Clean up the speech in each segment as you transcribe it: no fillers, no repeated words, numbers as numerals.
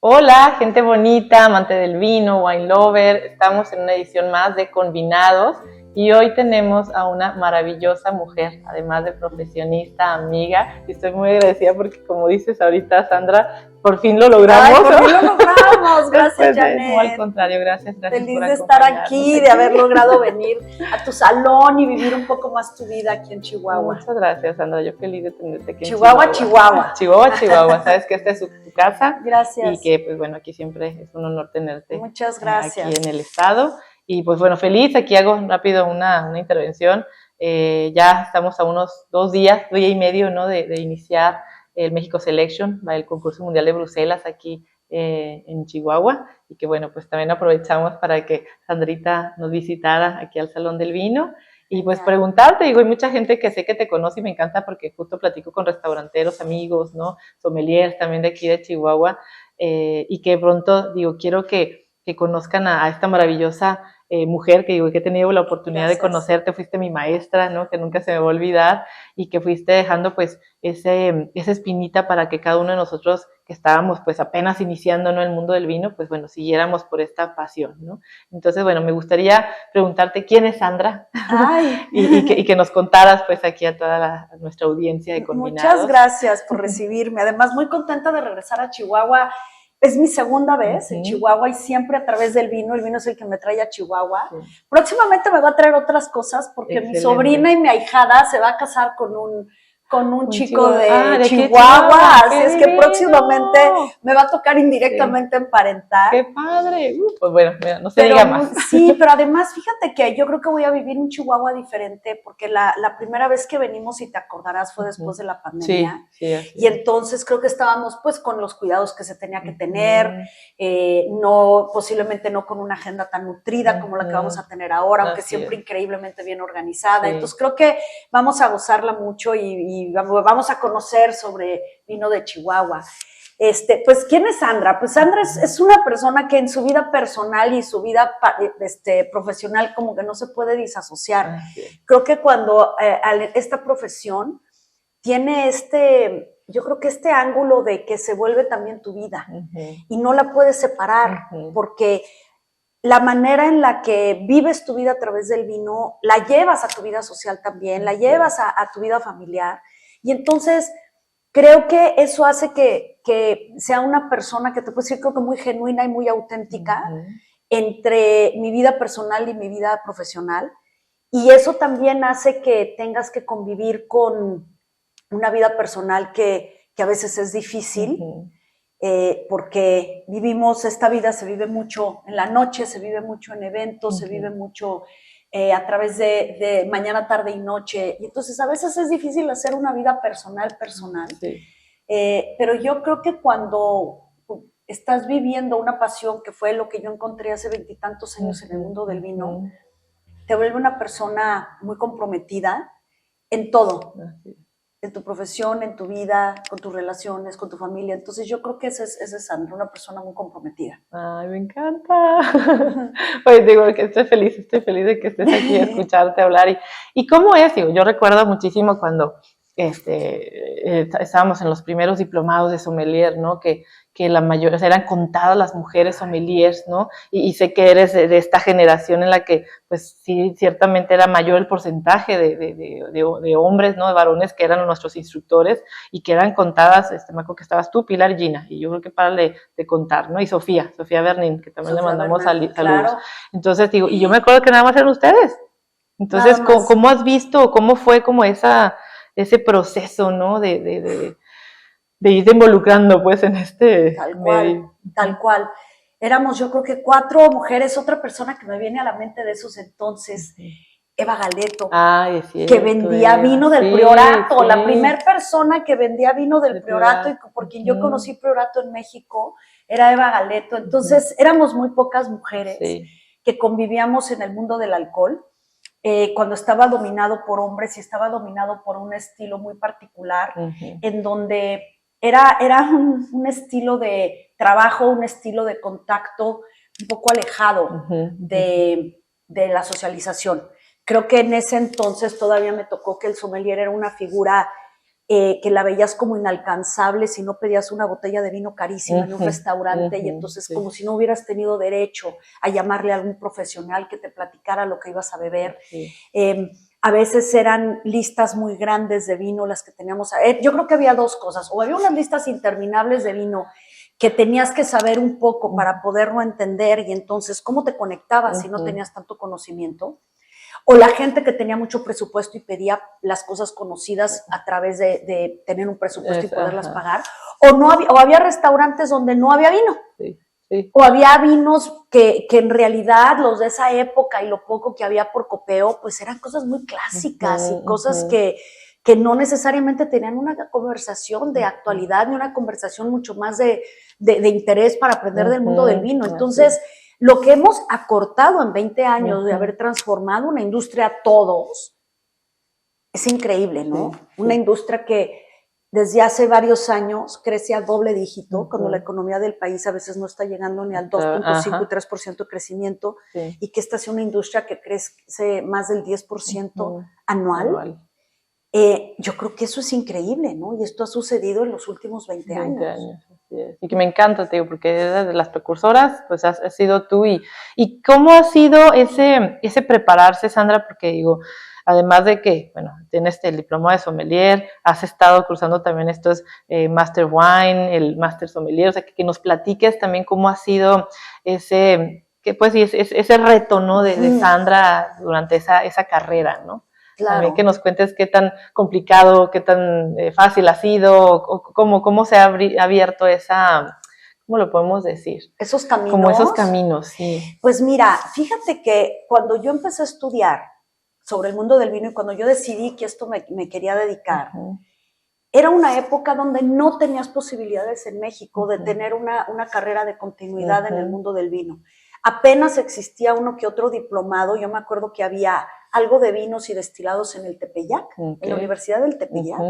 Hola, gente bonita, amante del vino, wine lover. Estamos en una edición más de Convinados y hoy tenemos a una maravillosa mujer, además de profesionista, amiga. Y estoy muy agradecida porque, como dices ahorita, Sandra, por fin lo logramos. Ay, por fin lo logramos. Gracias, Janet. No, al contrario, gracias Feliz por de estar aquí, de haber logrado venir a tu salón y vivir un poco más tu vida aquí en Chihuahua. Muchas gracias, Sandra. Yo feliz de tenerte aquí en Chihuahua. Chihuahua. Sabes que esta es tu casa. Gracias. Y que, pues bueno, aquí siempre es un honor tenerte. Muchas gracias. Aquí en el estado. Y pues bueno, feliz. Aquí hago rápido una intervención. Ya estamos a unos 2 días, 2 días y medio, ¿no? de iniciar el México Selection, el concurso mundial de Bruselas aquí en Chihuahua, y que bueno, pues también aprovechamos para que Sandrita nos visitara aquí al Salón del Vino, y pues preguntarte, digo, hay mucha gente que sé que te conoce y me encanta porque justo platico con restauranteros, amigos, ¿no? Sommeliers también de aquí de Chihuahua, y que pronto, digo, quiero que conozcan a esta maravillosa mujer que digo que he tenido la oportunidad de conocerte, fuiste mi maestra, ¿no? Que nunca se me va a olvidar, y que fuiste dejando pues esa espinita para que cada uno de nosotros que estábamos pues apenas iniciando, ¿no? El mundo del vino, pues bueno, siguiéramos por esta pasión, ¿no? Entonces, bueno, me gustaría preguntarte quién es Sandra. Ay. y que nos contaras pues aquí a toda nuestra audiencia de Convinados. Muchas gracias por recibirme. Además, muy contenta de regresar a Chihuahua. Es mi segunda vez en Chihuahua y siempre a través del vino. El vino es el que me trae a Chihuahua. Sí. Próximamente me va a traer otras cosas porque mi sobrina y mi ahijada se va a casar con un chico de Chihuahua, así es que próximamente me va a tocar indirectamente emparentar. ¡Qué padre! Pues bueno, mira, no se diga más. Sí, pero además fíjate que yo creo que voy a vivir un Chihuahua diferente porque la primera vez que venimos, si te acordarás, fue después de la pandemia. Sí, y entonces creo que estábamos pues con los cuidados que se tenía que tener, posiblemente no con una agenda tan nutrida como la que vamos a tener ahora, aunque siempre increíblemente bien organizada. Entonces creo que vamos a gozarla mucho y vamos a conocer sobre vino de Chihuahua. Pues, ¿quién es Sandra? Pues Sandra es una persona que en su vida personal y su vida profesional como que no se puede disasociar. Creo que cuando esta profesión tiene yo creo que este ángulo de que se vuelve también tu vida y no la puedes separar porque la manera en la que vives tu vida a través del vino, la llevas a tu vida social también, la llevas a tu vida familiar. Y entonces creo que eso hace que sea una persona que te puedo decir creo que muy genuina y muy auténtica entre mi vida personal y mi vida profesional. Y eso también hace que tengas que convivir con una vida personal que a veces es difícil. Porque esta vida se vive mucho en la noche, se vive mucho en eventos, se vive mucho a través de mañana, tarde y noche, y entonces a veces es difícil hacer una vida personal, pero yo creo que cuando estás viviendo una pasión, que fue lo que yo encontré hace 20 y tantos años en el mundo del vino, te vuelve una persona muy comprometida en todo. En tu profesión, en tu vida, con tus relaciones, con tu familia. Entonces yo creo que esa es Sandra, una persona muy comprometida. Ay, me encanta. Pues digo que estoy feliz de que estés aquí a escucharte hablar. ¿Y cómo es? Digo, yo recuerdo muchísimo cuando estábamos en los primeros diplomados de sommelier, ¿no? Que la mayoría, o sea, eran contadas las mujeres sommeliers, ¿no? Y sé que eres de esta generación en la que, pues sí, ciertamente era mayor el porcentaje de hombres, ¿no? De varones que eran nuestros instructores y que eran contadas, me acuerdo que estabas tú, Pilar y Gina, y yo creo que para de contar, ¿no? Y Sofía Bernín, que también le mandamos saludos. Claro. Entonces, digo, y yo me acuerdo que nada más eran ustedes. Entonces, ¿cómo has visto, cómo fue como ese proceso, ¿no? De irte involucrando, pues, en Tal cual. Éramos, yo creo que 4 mujeres. Otra persona que me viene a la mente de esos entonces, Eva Galeto, que vendía vino del Priorato, la primera persona que vendía vino del Priorato, y por quien yo conocí Priorato en México, era Eva Galeto. Entonces, éramos muy pocas mujeres que convivíamos en el mundo del alcohol. Cuando estaba dominado por hombres y estaba dominado por un estilo muy particular, en donde era un estilo de trabajo, un estilo de contacto un poco alejado de la socialización. Creo que en ese entonces todavía me tocó que el sommelier era una figura que la veías como inalcanzable si no pedías una botella de vino carísima en un restaurante, y entonces como si no hubieras tenido derecho a llamarle a algún profesional que te platicara lo que ibas a beber. A veces eran listas muy grandes de vino las que teníamos. Yo creo que había dos cosas, o había unas listas interminables de vino que tenías que saber un poco para poderlo entender, y entonces cómo te conectabas si no tenías tanto conocimiento, o la gente que tenía mucho presupuesto y pedía las cosas conocidas a través de tener un presupuesto y poderlas pagar, o había restaurantes donde no había vino. Sí. O había vinos que en realidad los de esa época y lo poco que había por copeo, pues eran cosas muy clásicas y cosas que no necesariamente tenían una conversación de actualidad ni una conversación mucho más de interés para aprender del mundo del vino. Entonces, lo que hemos acortado en 20 años de haber transformado una industria a todos es increíble, ¿no? Una industria que desde hace varios años crece a doble dígito, cuando la economía del país a veces no está llegando ni al 2.5 y 3% de crecimiento, y que esta sea una industria que crece más del 10% anual. Yo creo que eso es increíble, ¿no? Y esto ha sucedido en los últimos 20 años. Así es. Y que me encanta, te digo, porque de las precursoras, pues has sido tú. ¿Y cómo ha sido ese prepararse, Sandra? Porque digo, además de que, bueno, tienes el diploma de sommelier, has estado cursando también estos Master Wine, el Master Sommelier, o sea, que nos platiques también cómo ha sido ese reto, ¿no? de Sandra durante esa carrera, ¿no? Claro. También que nos cuentes qué tan complicado, qué tan fácil ha sido, o cómo se ha abierto ¿cómo lo podemos decir? Esos caminos. Como esos caminos, sí. Pues mira, fíjate que cuando yo empecé a estudiar sobre el mundo del vino y cuando yo decidí que esto me quería dedicar, era una época donde no tenías posibilidades en México de tener una carrera de continuidad en el mundo del vino. Apenas existía uno que otro diplomado. Yo me acuerdo que había algo de vinos y destilados en el Tepeyac, en la Universidad del Tepeyac,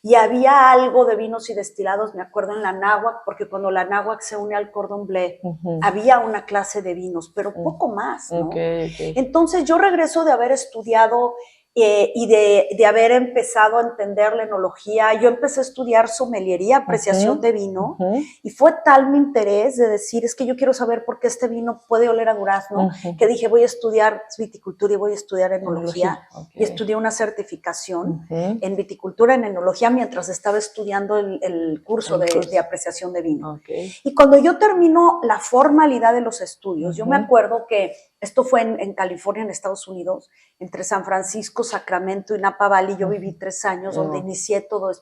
y había algo de vinos y destilados, me acuerdo, en la Anáhuac, porque cuando la Anáhuac se une al Cordon Bleu, había una clase de vinos, pero poco más, ¿no? Entonces yo regreso de haber estudiado y de haber empezado a entender la enología. Yo empecé a estudiar sommeliería, apreciación de vino, y fue tal mi interés de decir, es que yo quiero saber por qué este vino puede oler a durazno, que dije, voy a estudiar viticultura y voy a estudiar enología, y estudié una certificación en viticultura, en enología, mientras estaba estudiando el curso de apreciación de vino. Y cuando yo termino la formalidad de los estudios, yo me acuerdo que esto fue en California, en Estados Unidos, entre San Francisco, Sacramento y Napa Valley. Yo viví 3 años donde inicié todos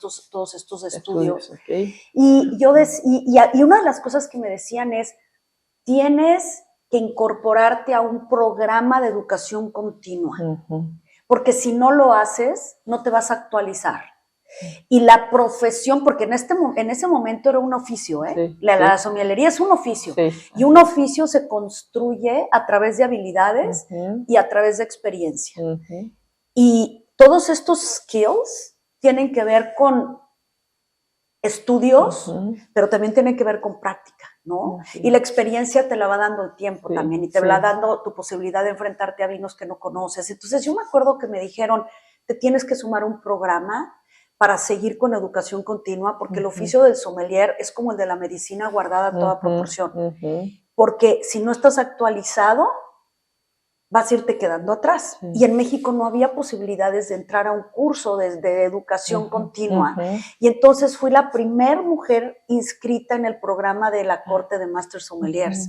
estos estudios. Y una de las cosas que me decían es, tienes que incorporarte a un programa de educación continua, porque si no lo haces, no te vas a actualizar. Y la profesión, porque en ese momento era un oficio, la sommelería es un oficio, y un oficio se construye a través de habilidades y a través de experiencia. Y todos estos skills tienen que ver con estudios, pero también tienen que ver con práctica, ¿no? Y la experiencia te la va dando el tiempo también, y te va dando tu posibilidad de enfrentarte a vinos que no conoces. Entonces yo me acuerdo que me dijeron, te tienes que sumar a un programa para seguir con educación continua, porque el oficio del sommelier es como el de la medicina guardada a toda proporción. Porque si no estás actualizado, vas a irte quedando atrás. Y en México no había posibilidades de entrar a un curso de educación continua. Y entonces fui la primer mujer inscrita en el programa de la Corte de Master Sommeliers.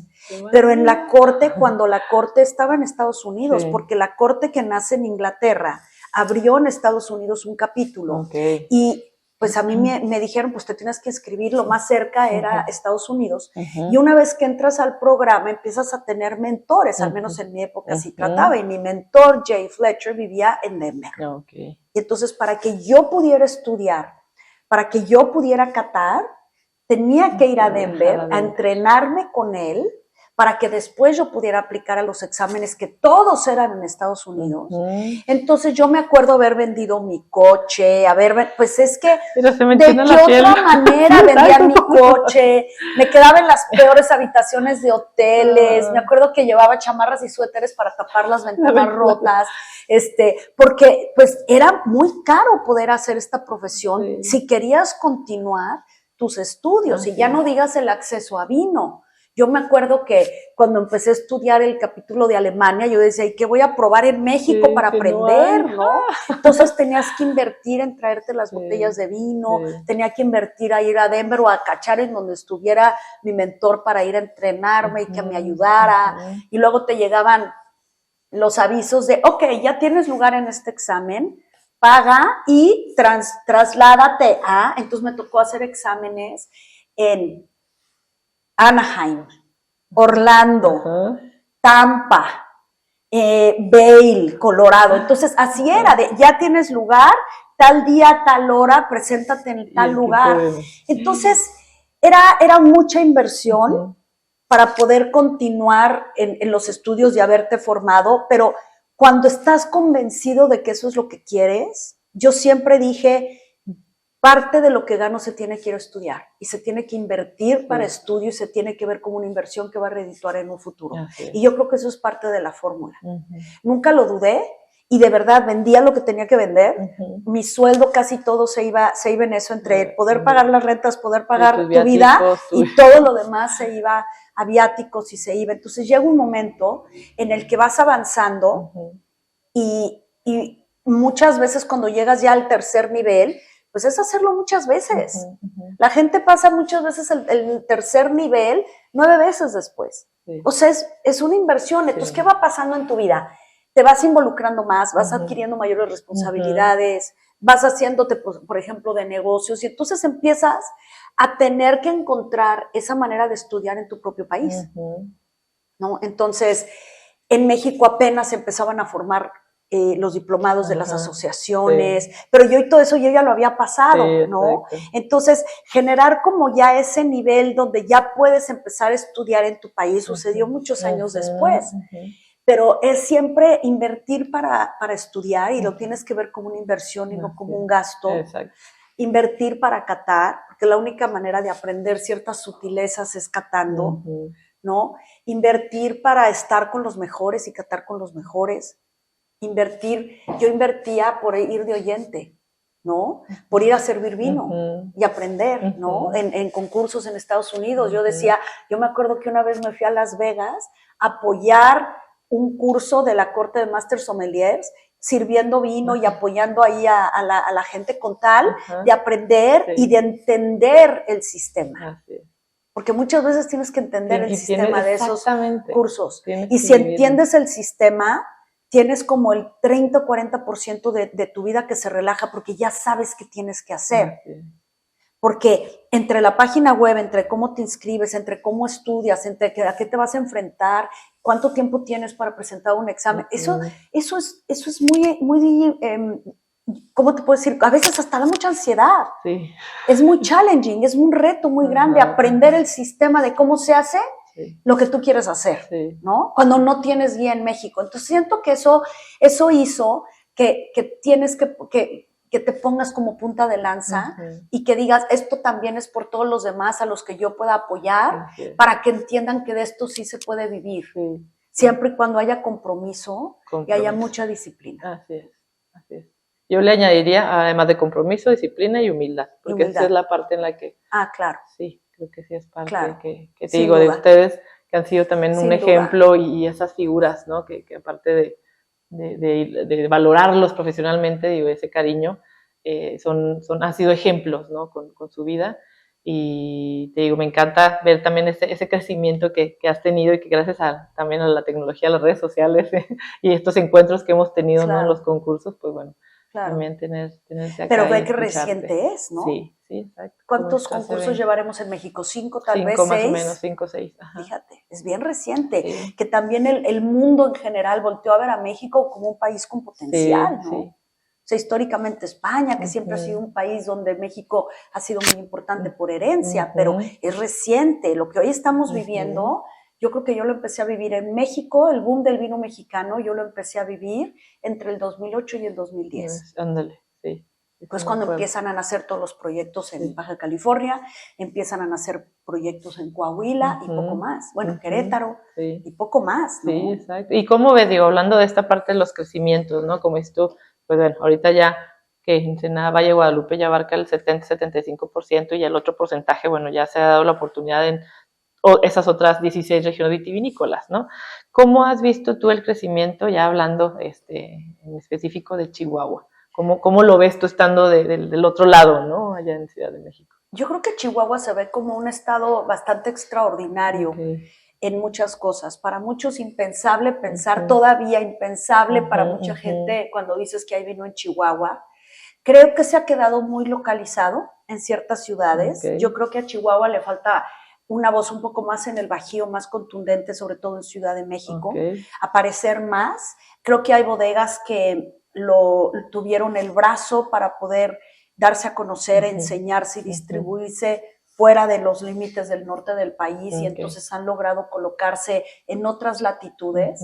Pero en la Corte, cuando la Corte estaba en Estados Unidos, porque la Corte que nace en Inglaterra abrió en Estados Unidos un capítulo, y pues a mí me dijeron, pues te tienes que inscribir, lo más cerca era Estados Unidos, y una vez que entras al programa empiezas a tener mentores, al menos en mi época así trataba, y mi mentor Jay Fletcher vivía en Denver. Y entonces para que yo pudiera estudiar, para que yo pudiera catar, tenía que ir a Denver a entrenarme con él, para que después yo pudiera aplicar a los exámenes que todos eran en Estados Unidos. Entonces yo me acuerdo haber vendido mi coche, pues es que ¿de qué otra manera vendía mi coche? Me quedaba en las peores habitaciones de hoteles, me acuerdo que llevaba chamarras y suéteres para tapar las ventanas rotas, porque pues era muy caro poder hacer esta profesión si querías continuar tus estudios, y ya no digas el acceso a vino. Yo me acuerdo que cuando empecé a estudiar el capítulo de Alemania, yo decía, ¿y qué voy a probar en México para aprender, no? Entonces tenías que invertir en traerte las botellas de vino, tenía que invertir a ir a Denver o a Cachar, en donde estuviera mi mentor para ir a entrenarme y que me ayudara. Y luego te llegaban los avisos de, ok, ya tienes lugar en este examen, paga y trasládate a... Entonces me tocó hacer exámenes en Anaheim, Orlando, Tampa, Vail, Colorado. Entonces así era, ya tienes lugar, tal día, tal hora, preséntate en tal lugar. Entonces era mucha inversión para poder continuar en los estudios y haberte formado, pero cuando estás convencido de que eso es lo que quieres, yo siempre dije, parte de lo que gano se tiene que ir a estudiar y se tiene que invertir para estudio y se tiene que ver como una inversión que va a redituar en un futuro. Y yo creo que eso es parte de la fórmula. Nunca lo dudé y de verdad vendía lo que tenía que vender. Mi sueldo casi todo se iba en eso, entre poder pagar las rentas, poder pagar tu vida y todo lo demás se iba a viáticos y se iba. Entonces llega un momento en el que vas avanzando y muchas veces cuando llegas ya al tercer nivel, pues es hacerlo muchas veces. La gente pasa muchas veces el tercer nivel 9 veces después. O sea, es una inversión. Entonces, ¿qué va pasando en tu vida? Te vas involucrando más, vas adquiriendo mayores responsabilidades, vas haciéndote, por ejemplo, de negocios, y entonces empiezas a tener que encontrar esa manera de estudiar en tu propio país, ¿no? Entonces, en México apenas empezaban a formar los diplomados de las asociaciones, pero yo y todo eso yo ya lo había pasado, ¿no? Entonces, generar como ya ese nivel donde ya puedes empezar a estudiar en tu país sucedió muchos años después, pero es siempre invertir para estudiar y lo tienes que ver como una inversión y no como un gasto. Invertir para catar, porque la única manera de aprender ciertas sutilezas es catando, ¿no? Invertir para estar con los mejores y catar con los mejores. Yo invertía por ir de oyente, ¿no? Por ir a servir vino y aprender, ¿no? En concursos en Estados Unidos. Yo me acuerdo que una vez me fui a Las Vegas a apoyar un curso de la Corte de Master Sommeliers, sirviendo vino y apoyando ahí a la gente con tal de aprender y de entender el sistema. Porque muchas veces tienes que entender el sistema de esos cursos. Y si entiendes el sistema, tienes como el 30 o 40% de tu vida que se relaja porque ya sabes qué tienes que hacer. Porque entre la página web, entre cómo te inscribes, entre cómo estudias, entre a qué te vas a enfrentar, cuánto tiempo tienes para presentar un examen, eso es muy ¿cómo te puedo decir? A veces hasta da mucha ansiedad. Es muy challenging, es un reto muy grande aprender el sistema de cómo se hace lo que tú quieres hacer, ¿no? Cuando no tienes guía en México. Entonces siento que eso hizo que tienes que te pongas como punta de lanza y que digas, esto también es por todos los demás a los que yo pueda apoyar para que entiendan que de esto sí se puede vivir. Siempre y cuando haya compromiso y haya mucha disciplina. Así es. Yo le añadiría, además de compromiso, disciplina y humildad, porque esa es la parte en la que... claro. Sí, creo que sí es parte que te digo, de ustedes, que han sido también un ejemplo y esas figuras, ¿no? Que aparte de valorarlos profesionalmente, digo, ese cariño, han sido ejemplos, ¿no? Con su vida. Y te digo, me encanta ver también ese crecimiento que has tenido y que gracias también a la tecnología, a las redes sociales y estos encuentros que hemos tenido, ¿no? En los concursos, pues bueno, también tenerte acá. Pero ve que reciente es, ¿no? Sí, exacto. ¿Cuántos concursos llevaremos en México? ¿5, tal vez 6? 5 más o menos, 5 o 6. Fíjate, es bien reciente. Que también el mundo en general volteó a ver a México como un país con potencial, ¿no? O sea, históricamente España, que siempre ha sido un país donde México ha sido muy importante por herencia, pero es reciente. Lo que hoy estamos viviendo, yo creo que yo lo empecé a vivir en México, el boom del vino mexicano, yo lo empecé a vivir entre el 2008 y el 2010. Ándale, sí. Pues cuando empiezan a nacer todos los proyectos en Baja California, empiezan a nacer proyectos en Coahuila y poco más. Bueno, Querétaro y poco más, ¿no? Sí, exacto. ¿Y cómo ves, digo, hablando de esta parte de los crecimientos, ¿no? Como dices tú, pues bueno, ahorita ya que Ensenada, Valle de Guadalupe ya abarca el 70-75% y el otro porcentaje, bueno, ya se ha dado la oportunidad en esas otras 16 regiones vitivinícolas, ¿no? ¿Cómo has visto tú el crecimiento, ya hablando en específico de Chihuahua? ¿Cómo lo ves tú estando del otro lado, ¿no? Allá en Ciudad de México. Yo creo que Chihuahua se ve como un estado bastante extraordinario en muchas cosas. Para muchos impensable pensar, todavía impensable para mucha gente cuando dices que hay vino en Chihuahua. Creo que se ha quedado muy localizado en ciertas ciudades. Yo creo que a Chihuahua le falta una voz un poco más en el Bajío, más contundente, sobre todo en Ciudad de México, aparecer más. Creo que hay bodegas que lo tuvieron el brazo para poder darse a conocer, enseñarse y distribuirse fuera de los límites del norte del país y entonces han logrado colocarse en otras latitudes,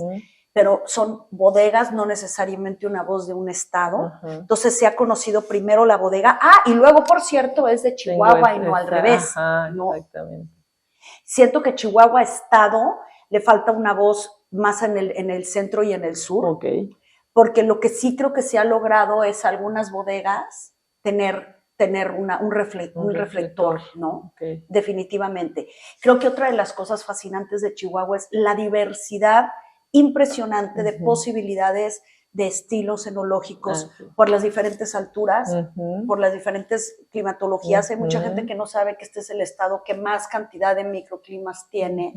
pero son bodegas, no necesariamente una voz de un estado. Entonces se ha conocido primero la bodega. Y luego, por cierto, es de Chihuahua y no al revés. ¿No? Exactamente. Siento que Chihuahua estado le falta una voz más en el centro y en el sur. Porque lo que sí creo que se ha logrado es algunas bodegas tener un reflector, ¿no? Definitivamente. Creo que otra de las cosas fascinantes de Chihuahua es la diversidad impresionante de posibilidades de estilos enológicos por las diferentes alturas, por las diferentes climatologías. Hay mucha gente que no sabe que este es el estado que más cantidad de microclimas tiene,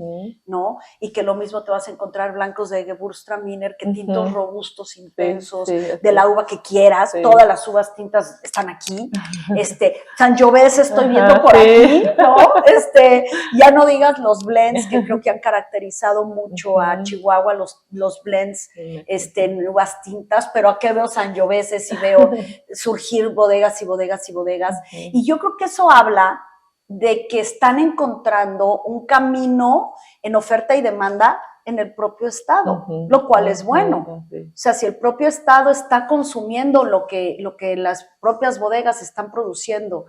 ¿no? Y que lo mismo te vas a encontrar blancos de Gewürztraminer que tintos robustos, intensos, de la uva que quieras. Todas las uvas tintas están aquí. Sangiovese estoy viendo por aquí, ¿no? Ya no digas los blends que creo que han caracterizado mucho a Chihuahua, los blends en uvas tintas, pero aquí veo Sangioveses y veo surgir bodegas y bodegas y bodegas. Y yo creo que eso habla de que están encontrando un camino en oferta y demanda en el propio estado, lo cual es bueno. O sea, si el propio estado está consumiendo lo que las propias bodegas están produciendo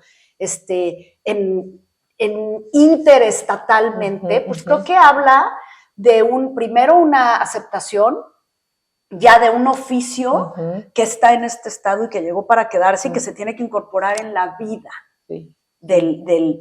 interestatalmente, pues creo que habla de primero una aceptación ya de un oficio que está en este estado y que llegó para quedarse y que se tiene que incorporar en la vida del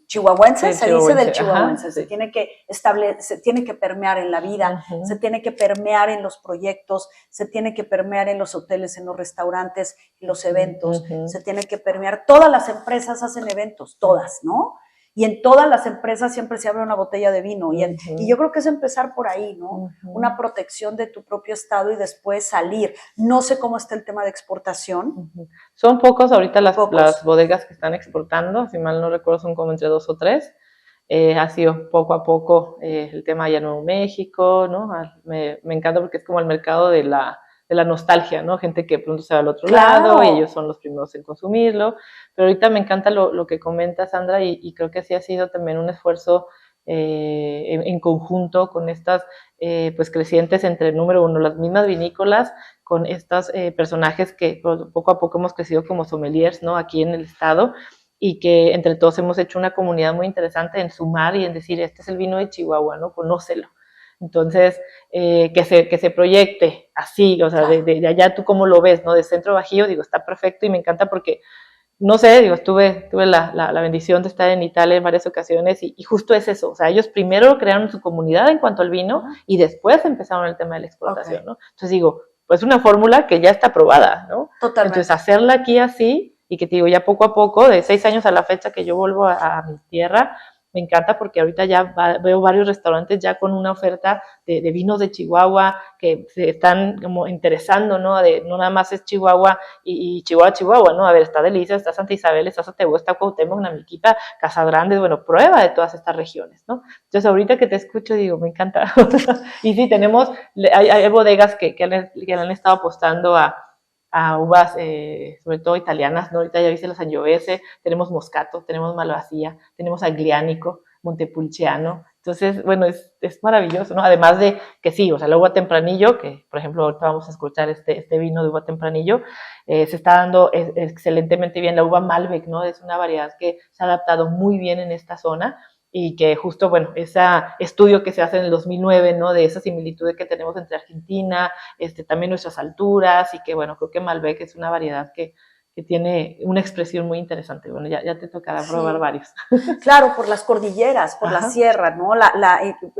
chihuahuense, se dice del chihuahuense, se tiene que permear en la vida, se tiene que permear en los proyectos, se tiene que permear en los hoteles, en los restaurantes, en los eventos, se tiene que permear. Todas las empresas hacen eventos, todas, ¿no? Y en todas las empresas siempre se abre una botella de vino. Y yo creo que es empezar por ahí, ¿no? Una protección de tu propio estado y después salir. No sé cómo está el tema de exportación. Son pocos ahorita las bodegas que están exportando, si mal no recuerdo son como entre 2 o 3. Ha sido poco a poco el tema allá en Nuevo México, ¿no? Me encanta porque es como el mercado de la nostalgia, ¿no? Gente que pronto se va al otro lado y ellos son los primeros en consumirlo. Pero ahorita me encanta lo que comenta Sandra y creo que sí ha sido también un esfuerzo en conjunto con estas pues crecientes entre, número uno, las mismas vinícolas, con estos personajes que poco a poco hemos crecido como sommeliers, ¿no? Aquí en el estado, y que entre todos hemos hecho una comunidad muy interesante en sumar y en decir, este es el vino de Chihuahua, ¿no? Conócelo. Entonces, que se proyecte así, o sea, de allá tú cómo lo ves, ¿no? De Centro Bajío, digo, está perfecto y me encanta porque, no sé, digo, tuve la bendición de estar en Italia en varias ocasiones y justo es eso, o sea, ellos primero crearon su comunidad en cuanto al vino y después empezaron el tema de la exportación, ¿no? Entonces digo, pues una fórmula que ya está probada, ¿no? Totalmente. Entonces hacerla aquí así y que te digo, ya poco a poco, de 6 años a la fecha que yo vuelvo a mi tierra, me encanta porque ahorita ya veo varios restaurantes ya con una oferta de vinos de Chihuahua que se están como interesando, ¿no? No nada más es Chihuahua y Chihuahua, ¿no? A ver, está Delicia, está Santa Isabel, está Satebú, está Cuauhtémoc, Namiquita, Casa Grande, bueno, prueba de todas estas regiones, ¿no? Entonces ahorita que te escucho digo, me encanta. Y sí, hay bodegas que han estado apostando a uvas, sobre todo italianas, ¿no? Ahorita ya viste la Sangiovese, tenemos Moscato, tenemos Malvasía, tenemos Aglianico, Montepulciano. Entonces, bueno, es maravilloso, ¿no? Además de que sí, o sea, la uva Tempranillo, que por ejemplo ahorita vamos a escuchar este vino de uva Tempranillo, se está dando excelentemente bien. La uva Malbec, ¿no? Es una variedad que se ha adaptado muy bien en esta zona y que justo, bueno, ese estudio que se hace en el 2009, ¿no? De esa similitud que tenemos entre Argentina, también nuestras alturas y que, bueno, creo que Malbec es una variedad que tiene una expresión muy interesante. Bueno, ya te tocará probar varios. Claro, por las cordilleras, por la sierra, ¿no?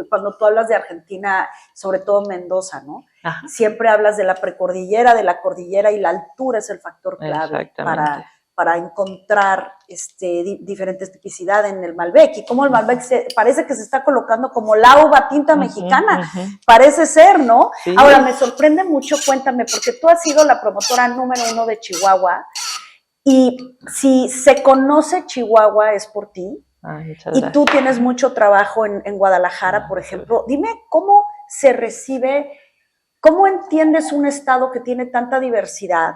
Cuando tú hablas de Argentina, sobre todo Mendoza, ¿no? Ajá. Siempre hablas de la precordillera, de la cordillera, y la altura es el factor clave para encontrar diferentes tipicidades en el Malbec. Y como el Malbec parece que se está colocando como la uva tinta mexicana, parece ser, ¿no? Sí. Ahora, me sorprende mucho, cuéntame, porque tú has sido la promotora número 1 de Chihuahua, y si se conoce Chihuahua es por ti. Y tú tienes mucho trabajo en Guadalajara, por ejemplo. Dime cómo se recibe, cómo entiendes un estado que tiene tanta diversidad,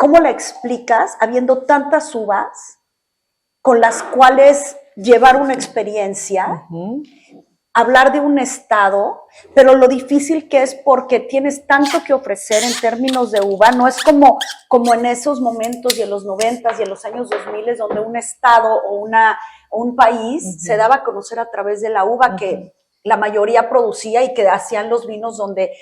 cómo la explicas habiendo tantas uvas con las cuales llevar una experiencia, hablar de un estado, pero lo difícil que es porque tienes tanto que ofrecer en términos de uva. No es como en esos momentos y en los 90s y en los años 2000 donde un estado o un país se daba a conocer a través de la uva que la mayoría producía y que hacían los vinos donde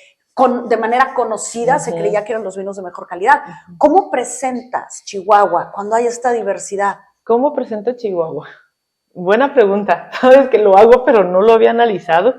de manera conocida se creía que eran los vinos de mejor calidad. ¿Cómo presentas Chihuahua cuando hay esta diversidad? ¿Cómo presento Chihuahua? Buena pregunta. Sabes que lo hago, pero no lo había analizado.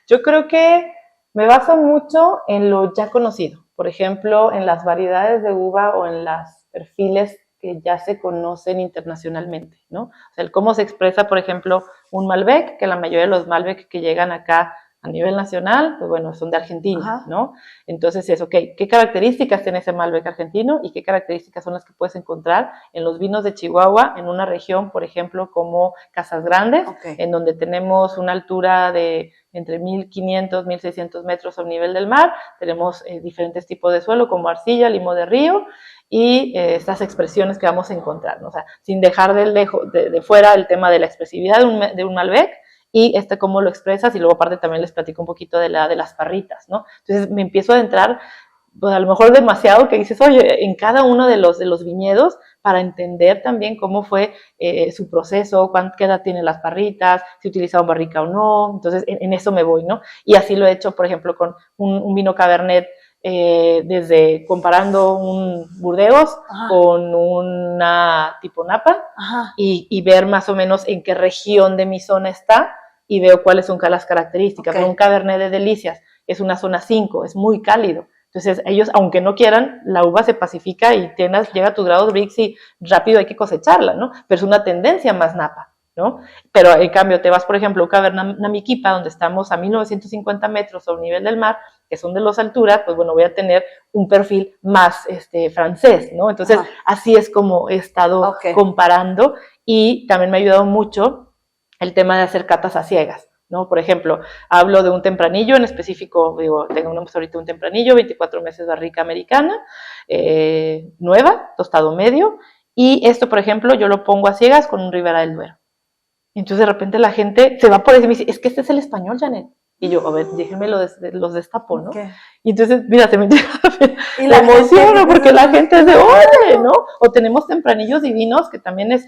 Yo creo que me baso mucho en lo ya conocido. Por ejemplo, en las variedades de uva o en los perfiles que ya se conocen internacionalmente, ¿no? O sea, el cómo se expresa, por ejemplo, un Malbec, que la mayoría de los Malbec que llegan acá a nivel nacional, pues bueno, son de Argentina, ¿no? Entonces es, ok, ¿qué características tiene ese Malbec argentino y qué características son las que puedes encontrar en los vinos de Chihuahua, en una región, por ejemplo, como Casas Grandes, en donde tenemos una altura de entre 1.500, 1.600 metros al nivel del mar, tenemos diferentes tipos de suelo como arcilla, limo de río, y estas expresiones que vamos a encontrar, ¿no? O sea, sin dejar de fuera el tema de la expresividad de un Malbec, y cómo lo expresas, y luego aparte también les platico un poquito de las parritas, ¿no? Entonces me empiezo a adentrar, pues a lo mejor demasiado, que dices, oye, en cada uno de los viñedos, para entender también cómo fue su proceso, qué edad tienen las parritas, si utilizaban barrica o no. Entonces en eso me voy, ¿no? Y así lo he hecho, por ejemplo, con un vino Cabernet, desde comparando un Burdeos con una tipo Napa, y ver más o menos en qué región de mi zona está, y veo cuáles son las características. Un Cabernet de Delicias es una zona 5, es muy cálido. Entonces ellos, aunque no quieran, la uva se pacifica y llega a tus grados Brix y rápido hay que cosecharla, ¿no? Pero es una tendencia más Napa, ¿no? Pero en cambio te vas, por ejemplo, a un Cabernet Namiquipa, donde estamos a 1.950 metros sobre el nivel del mar, que son de las alturas, pues bueno, voy a tener un perfil más francés, ¿no? Entonces así es como he estado comparando, y también me ha ayudado mucho el tema de hacer catas a ciegas, ¿no? Por ejemplo, hablo de un tempranillo en específico, digo, tenemos ahorita un tempranillo, 24 meses barrica americana, nueva, tostado medio, y esto, por ejemplo, yo lo pongo a ciegas con un Ribera del Duero. Entonces de repente la gente se va por eso y me dice, es que este es el español, Janet. Y yo, a ver, déjenme los destapo, ¿no? Y entonces, mira, se me emociono porque la gente es de, ¡oye!, ¿no? O tenemos tempranillos divinos, que también es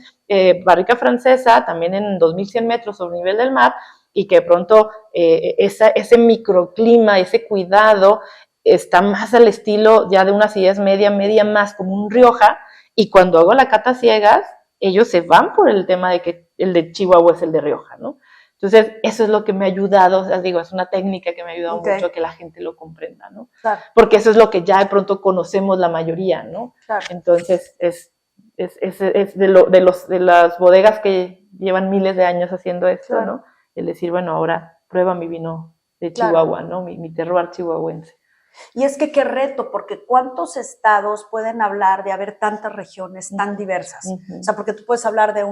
barrica francesa, también en 2.100 metros sobre el nivel del mar, y que de pronto ese microclima, ese cuidado, está más al estilo ya de una acidez media más, como un Rioja, y cuando hago la cata ciegas, ellos se van por el tema de que el de Chihuahua es el de Rioja, ¿no? Entonces, eso es lo que me ha ayudado, o sea, digo, es una técnica que me ha ayudado mucho a que la gente lo comprenda, ¿no? Claro. Porque eso es lo que ya de pronto conocemos la mayoría, ¿no? Claro. Entonces, es de las bodegas que llevan miles de años haciendo esto, claro, ¿no? El decir, bueno, ahora prueba mi vino de Chihuahua, claro, ¿no? Mi terroir chihuahuense. Y es que qué reto, porque ¿cuántos estados pueden hablar de haber tantas regiones tan diversas? O sea, porque tú puedes hablar de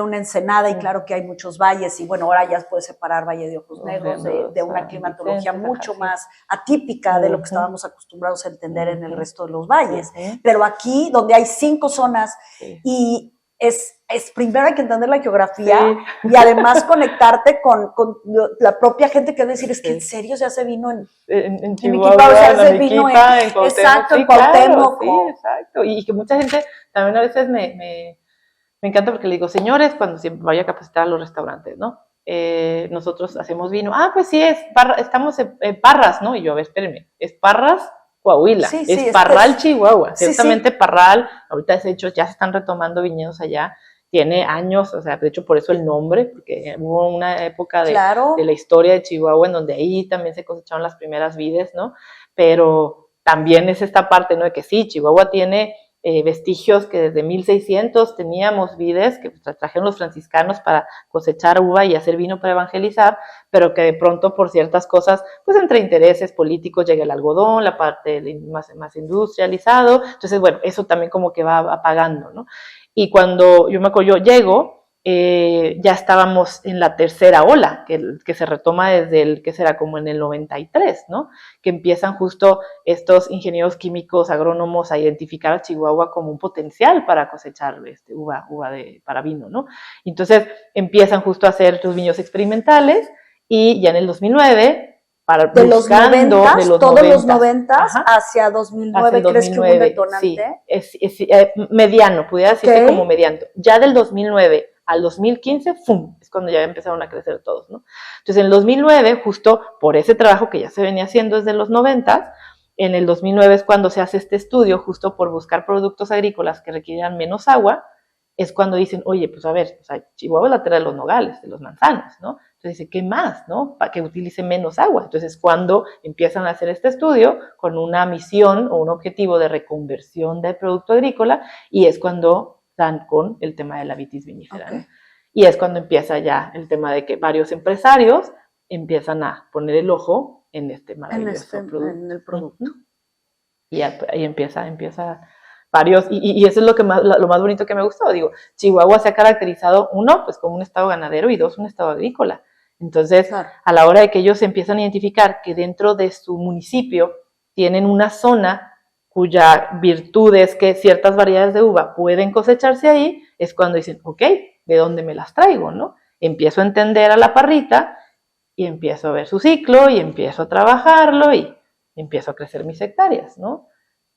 una Ensenada, y claro que hay muchos valles, y bueno, ahora ya puedes separar Valle de Ojos Negros de una climatología mucho más atípica de lo que estábamos acostumbrados a entender en el resto de los valles. Pero aquí, donde hay 5 zonas, y primero hay que entender la geografía y además conectarte con la propia gente que va a decir, es que en serio se hace vino en Chihuahua, o sea, en hace vino en Cuauhtémoc, exacto, en claro, Cuauhtémoc. sí, exacto. Y que mucha gente también a veces me encanta porque le digo, señores, cuando siempre vaya a capacitar a los restaurantes, ¿no? Nosotros hacemos vino. Pues sí, estamos en Parras, ¿no? Y yo, a ver, espérenme, es Parras, Coahuila, sí, es Parral, Chihuahua. Sí, ciertamente Parral, ahorita de hecho ya se están retomando viñedos allá, tiene años, o sea, de hecho por eso el nombre, porque hubo una época de la historia de Chihuahua en donde ahí también se cosecharon las primeras vides, ¿no? Pero también es esta parte, ¿no? De que sí, Chihuahua tiene vestigios que desde 1600 teníamos vides que trajeron los franciscanos para cosechar uva y hacer vino para evangelizar, pero que de pronto por ciertas cosas, pues entre intereses políticos llega el algodón, la parte más industrializado, entonces bueno, eso también como que va apagando, ¿no? Y cuando yo me acuerdo, yo llego, ya estábamos en la tercera ola, que se retoma desde que será como en el 93, ¿no? Que empiezan justo estos ingenieros químicos, agrónomos a identificar a Chihuahua como un potencial para cosechar uva para vino, ¿no? Entonces empiezan justo a hacer sus viños experimentales y ya en el 2009 de los 90, todos los 90 hacia 2009, ¿crees que hubo un detonante? Sí, es mediano, pudiera decirse como mediano. Ya del 2009 al 2015, ¡fum!, es cuando ya empezaron a crecer todos, ¿no? Entonces, en el 2009, justo por ese trabajo que ya se venía haciendo desde los 90, en el 2009 es cuando se hace este estudio, justo por buscar productos agrícolas que requieran menos agua, es cuando dicen, oye, pues a ver, o sea, Chihuahua es la tierra de los nogales, de los manzanos, ¿no? Entonces dice, ¿qué más, no? Para que utilice menos agua. Entonces, cuando empiezan a hacer este estudio con una misión o un objetivo de reconversión del producto agrícola, y es cuando dan con el tema de la vitis vinífera, ¿no? Y es cuando empieza ya el tema de que varios empresarios empiezan a poner el ojo en este maravilloso producto. En el producto. Y ahí empieza varios, y eso es lo más bonito que me gustó. Digo, Chihuahua se ha caracterizado, uno, pues como un estado ganadero, y dos, un estado agrícola. Entonces, a la hora de que ellos empiezan a identificar que dentro de su municipio tienen una zona cuya virtud es que ciertas variedades de uva pueden cosecharse ahí, es cuando dicen, ok, ¿de dónde me las traigo, no? Empiezo a entender a la parrita, y empiezo a ver su ciclo, y empiezo a trabajarlo, y empiezo a crecer mis hectáreas, ¿no?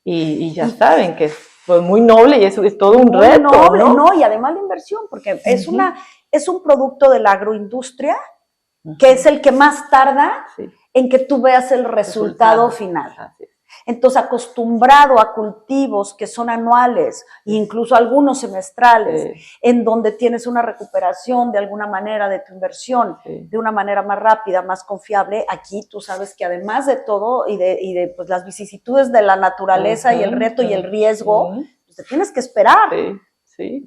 Y ya saben que es pues, muy noble y es todo un reto, noble, ¿no? Y además la inversión, porque es un producto de la agroindustria que es el que más tarda en que tú veas el resultado final. Así es. Entonces, acostumbrado a cultivos que son anuales, incluso algunos semestrales, en donde tienes una recuperación de alguna manera de tu inversión, de una manera más rápida, más confiable, aquí tú sabes que además de todo y de pues, las vicisitudes de la naturaleza y el reto y el riesgo, pues te tienes que esperar.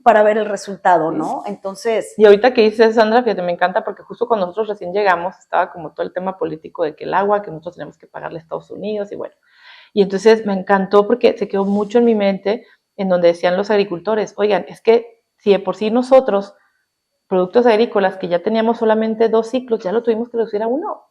Para ver el resultado, ¿no? Entonces... Y ahorita que dices, Sandra, fíjate, me encanta porque justo cuando nosotros recién llegamos estaba como todo el tema político de que el agua, que nosotros tenemos que pagarle a Estados Unidos y bueno. Y entonces me encantó porque se quedó mucho en mi mente en donde decían los agricultores, oigan, es que si de por sí nosotros, productos agrícolas que ya teníamos solamente 2 ciclos, ya lo tuvimos que reducir a 1.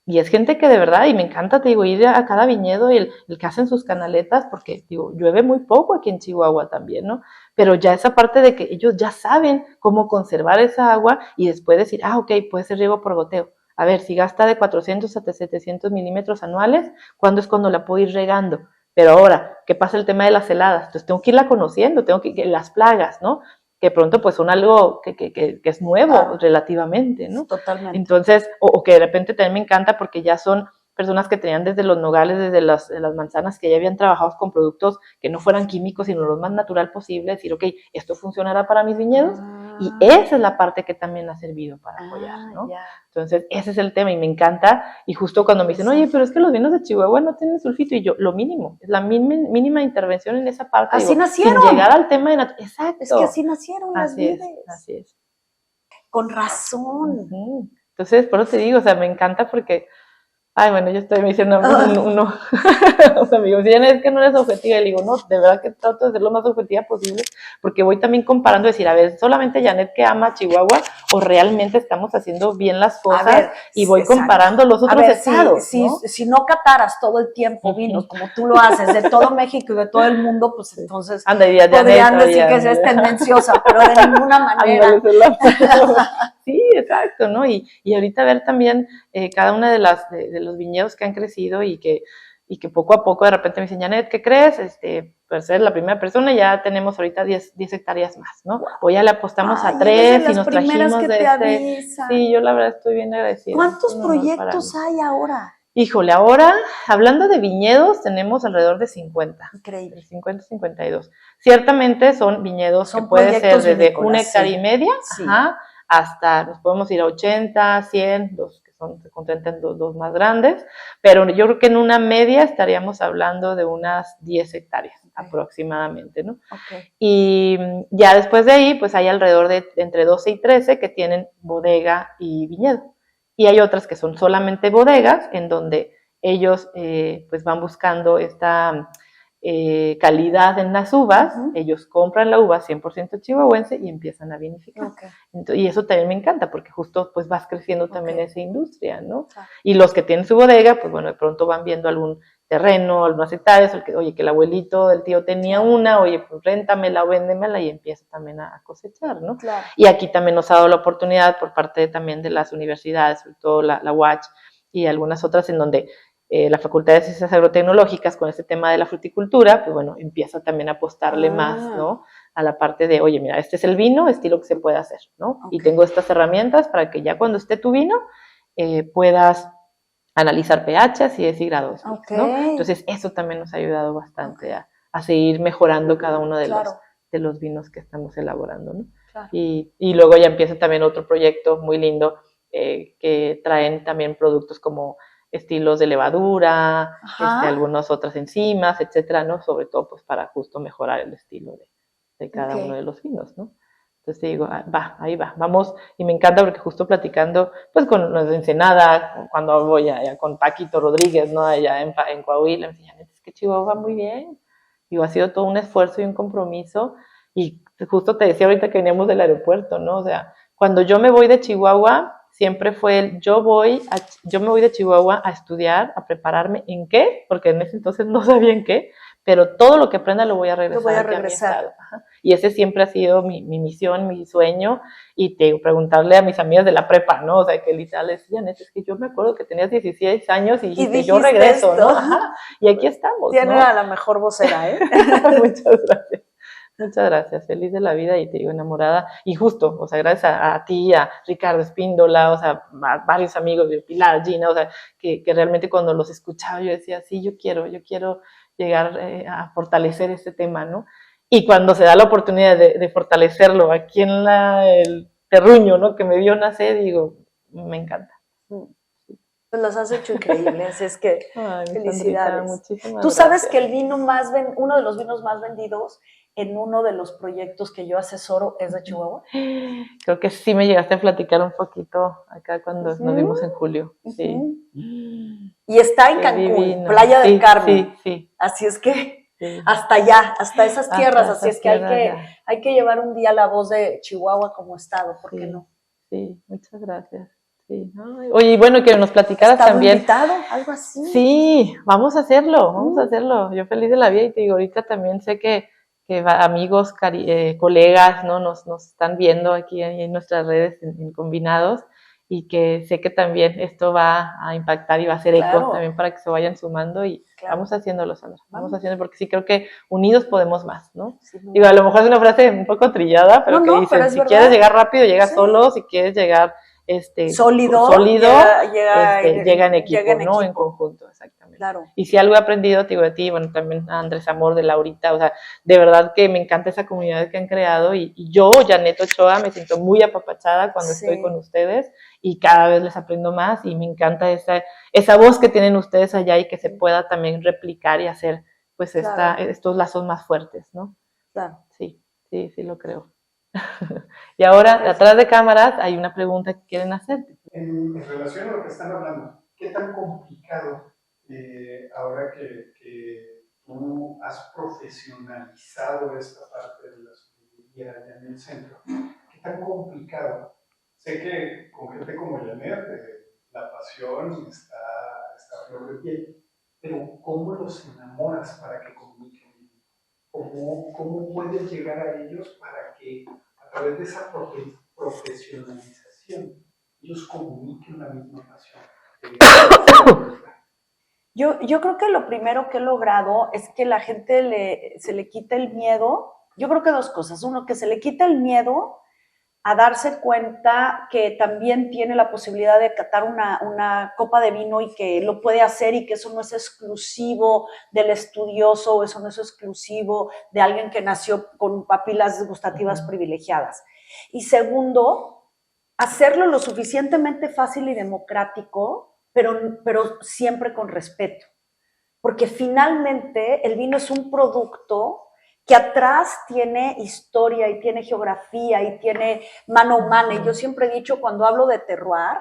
Y es gente que de verdad, y me encanta, te digo, ir a cada viñedo y el que hacen sus canaletas, porque, digo, llueve muy poco aquí en Chihuahua también, ¿no? Pero ya esa parte de que ellos ya saben cómo conservar esa agua y después decir, ok, puede ser riego por goteo. A ver, si gasta de 400 hasta 700 milímetros anuales, ¿cuándo es cuando la puedo ir regando? Pero ahora, ¿qué pasa el tema de las heladas? Entonces tengo que irla conociendo, las plagas, ¿no? Que pronto pues son algo que es nuevo relativamente, ¿no? Totalmente. Entonces, o que de repente también me encanta porque ya son personas que tenían desde los nogales, desde las manzanas, que ya habían trabajado con productos que no fueran químicos, sino lo más natural posible, decir, ok, esto funcionará para mis viñedos, y esa es la parte que también ha servido para apoyar, ¿no? Entonces, ese es el tema, y me encanta, y justo cuando me dicen, oye, pero es que los vinos de Chihuahua no tienen sulfito, y yo, lo mínimo, es la mínima intervención en esa parte. Así nacieron. Sin llegar al tema de exacto. Es que así nacieron las vides. Así es. Con razón. Entonces, por eso te digo, o sea, me encanta porque Ay, bueno, yo estoy, me hicieron unos amigos, y es que no eres objetiva, y le digo, no, de verdad que trato de ser lo más objetiva posible, porque voy también comparando, decir, a ver, ¿solamente Janet que ama Chihuahua, o realmente estamos haciendo bien las cosas? Y voy comparando los otros estados, si no cataras todo el tiempo vinos, como tú lo haces, de todo México y de todo el mundo, pues entonces podrían decir que es tendenciosa, pero de ninguna manera. Sí, exacto, ¿no? Y ahorita ver también cada una de los viñedos que han crecido y que poco a poco de repente me dicen, Janet, ¿qué crees? Pues eres la primera persona, ya tenemos ahorita 10 hectáreas más, ¿no? O ya le apostamos a 3 y nos trajimos de Sí, yo la verdad estoy bien agradecida. ¿Cuántos proyectos hay ahora? Híjole, ahora, hablando de viñedos, tenemos alrededor de 50. Increíble. 50, 52. Ciertamente son viñedos que puede ser desde 1,5 hectáreas, ajá, hasta, nos podemos ir a 80, 100, los que se concentran dos más grandes, pero yo creo que en una media estaríamos hablando de unas 10 hectáreas aproximadamente, ¿no? Y ya después de ahí, pues hay alrededor de entre 12 y 13 que tienen bodega y viñedo. Y hay otras que son solamente bodegas, en donde ellos pues van buscando esta calidad en las uvas, ellos compran la uva 100% chihuahuense y empiezan a vinificar. Y eso también me encanta, porque justo pues vas creciendo también esa industria, ¿no? Y los que tienen su bodega, pues bueno, de pronto van viendo algún terreno, algunas hectáreas, oye, que el abuelito, el tío tenía una, oye, pues réntamela o véndemela, y empieza también a cosechar, ¿no? Y aquí también nos ha dado la oportunidad por parte también de las universidades, sobre todo la UACH y algunas otras, en donde la Facultad de Ciencias Agrotecnológicas, con este tema de la fruticultura, pues bueno, empieza también a apostarle más, ¿no? A la parte de, oye, mira, este es el vino, estilo que se puede hacer, ¿no? Y tengo estas herramientas para que ya cuando esté tu vino, puedas analizar pHs y grados, ¿no? Entonces, eso también nos ha ayudado bastante a seguir mejorando cada uno de los vinos que estamos elaborando, ¿no? Y luego ya empieza también otro proyecto muy lindo, que traen también productos como estilos de levadura, algunas otras enzimas, etcétera, ¿no? Sobre todo, pues, para justo mejorar el estilo de cada uno de los vinos, ¿no? Entonces te digo, ahí va, vamos, y me encanta porque justo platicando, pues con los de Ensenada, cuando voy allá con Paquito Rodríguez, ¿no? Allá en Coahuila, me decían, es que Chihuahua va muy bien. Digo, ha sido todo un esfuerzo y un compromiso, y justo te decía ahorita que veníamos del aeropuerto, ¿no? O sea, cuando yo me voy de Chihuahua, siempre fue yo me voy de Chihuahua a estudiar, a prepararme, ¿en qué? Porque en ese entonces no sabía en qué, pero todo lo que aprenda lo voy a regresar. A mi estado. Y ese siempre ha sido mi misión, mi sueño, y preguntarle a mis amigas de la prepa, ¿no? O sea, que literal decían, es que yo me acuerdo que tenías 16 años y dijiste, yo regreso, ¿no? Ajá. Y aquí estamos, Tiene a la mejor vocera, ¿eh? Muchas gracias. Muchas gracias, feliz de la vida y te digo enamorada. Y justo, o sea, gracias a ti, a Ricardo Espíndola, o sea, a varios amigos de Pilar, Gina, o sea, que realmente cuando los escuchaba yo decía, sí, yo quiero llegar a fortalecer este tema, ¿no? Y cuando se da la oportunidad de fortalecerlo aquí en el terruño, ¿no? Que me vio nacer, digo, me encanta. Pues las has hecho increíbles, es que felicidades. Muchísimas Tú sabes que el vino uno de los vinos más vendidos en uno de los proyectos que yo asesoro es de Chihuahua. Creo que sí me llegaste a platicar un poquito acá cuando nos vimos en julio. Sí. Y está en Cancún, Playa del Carmen. Sí. Así es que hasta allá, hasta esas tierras, así es que hay que llevar un día la voz de Chihuahua como estado, ¿por qué no? Sí, muchas gracias. Sí. Oye, bueno, que nos platicaras también. Invitado? Algo así. Sí, vamos a hacerlo. Yo feliz de la vida, y te digo, ahorita también sé que amigos, colegas, ¿no? Nos están viendo aquí en nuestras redes en Combinados, y que sé que también esto va a impactar y va a hacer eco también para que se vayan sumando, y vamos haciéndolo, Sandra. Vamos haciendo, porque sí creo que unidos podemos más, ¿no? Sí, digo, a lo mejor es una frase un poco trillada, pero que dicen, si quieres llegar rápido, llega solo, si quieres llegar sólido llega en equipo, ¿no? En conjunto, exactamente. Claro. Y si algo he aprendido, digo, de ti, bueno, también a Andrés Amor, de Laurita, o sea, de verdad que me encanta esa comunidad que han creado, y yo, Janet Ochoa, me siento muy apapachada cuando estoy con ustedes, y cada vez les aprendo más, y me encanta esa voz que tienen ustedes allá, y que se pueda también replicar y hacer, pues, estos lazos más fuertes, ¿no? Claro. Sí lo creo. Y ahora, atrás de cámaras, hay una pregunta que quieren hacer. En relación a lo que están hablando, ¿qué tan complicado, ahora que tú has profesionalizado esta parte de la sommelería allá en el centro, qué tan complicado? Sé que con gente como Janet, la pasión está a flor de piel, pero ¿cómo los enamoras para que comuniquen? ¿Cómo puedes llegar a ellos para que a través de esa profesionalización ellos comuniquen la misma pasión? Yo creo que lo primero que he logrado es que la gente se le quite el miedo. Yo creo que dos cosas. Uno, que se le quite el miedo a darse cuenta que también tiene la posibilidad de catar una copa de vino y que lo puede hacer y que eso no es exclusivo del estudioso, o eso no es exclusivo de alguien que nació con papilas gustativas privilegiadas. Y segundo, hacerlo lo suficientemente fácil y democrático, pero siempre con respeto. Porque finalmente el vino es un producto que atrás tiene historia y tiene geografía y tiene mano humana. Y yo siempre he dicho, cuando hablo de terroir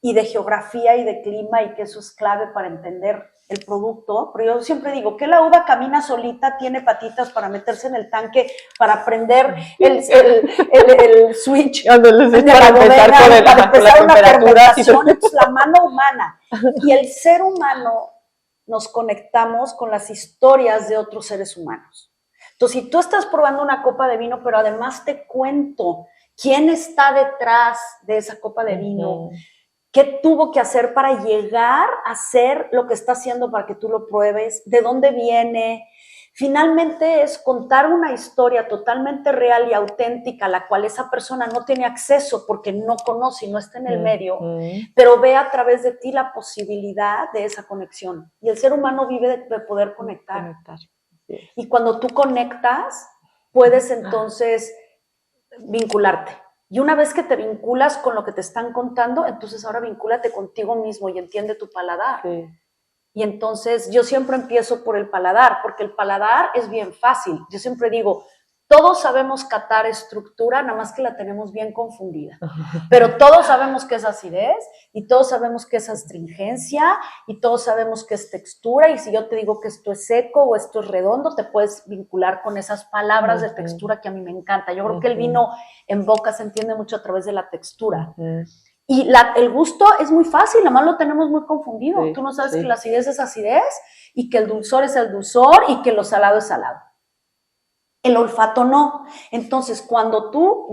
y de geografía y de clima y que eso es clave para entender el producto, pero yo siempre digo que la uva camina solita, tiene patitas para meterse en el tanque, para prender el switch para empezar una fermentación. Entonces, la mano humana y el ser humano nos conectamos con las historias de otros seres humanos. Entonces, si tú estás probando una copa de vino, pero además te cuento quién está detrás de esa copa de vino, qué tuvo que hacer para llegar a ser lo que está haciendo para que tú lo pruebes, de dónde viene. Finalmente es contar una historia totalmente real y auténtica a la cual esa persona no tiene acceso porque no conoce y no está en el medio, pero ve a través de ti la posibilidad de esa conexión. Y el ser humano vive de poder conectar. Y cuando tú conectas, puedes entonces vincularte. Y una vez que te vinculas con lo que te están contando, entonces ahora vincúlate contigo mismo y entiende tu paladar. Sí. Y entonces yo siempre empiezo por el paladar, porque el paladar es bien fácil. Yo siempre digo, todos sabemos catar estructura, nada más que la tenemos bien confundida. Pero todos sabemos qué es acidez, y todos sabemos qué es astringencia, y todos sabemos qué es textura, y si yo te digo que esto es seco o esto es redondo, te puedes vincular con esas palabras de textura que a mí me encanta. Yo creo que el vino en boca se entiende mucho a través de la textura. Y el gusto es muy fácil, nada más lo tenemos muy confundido. Tú no sabes que la acidez es acidez, y que el dulzor es el dulzor, y que lo salado es salado. El olfato no. Entonces,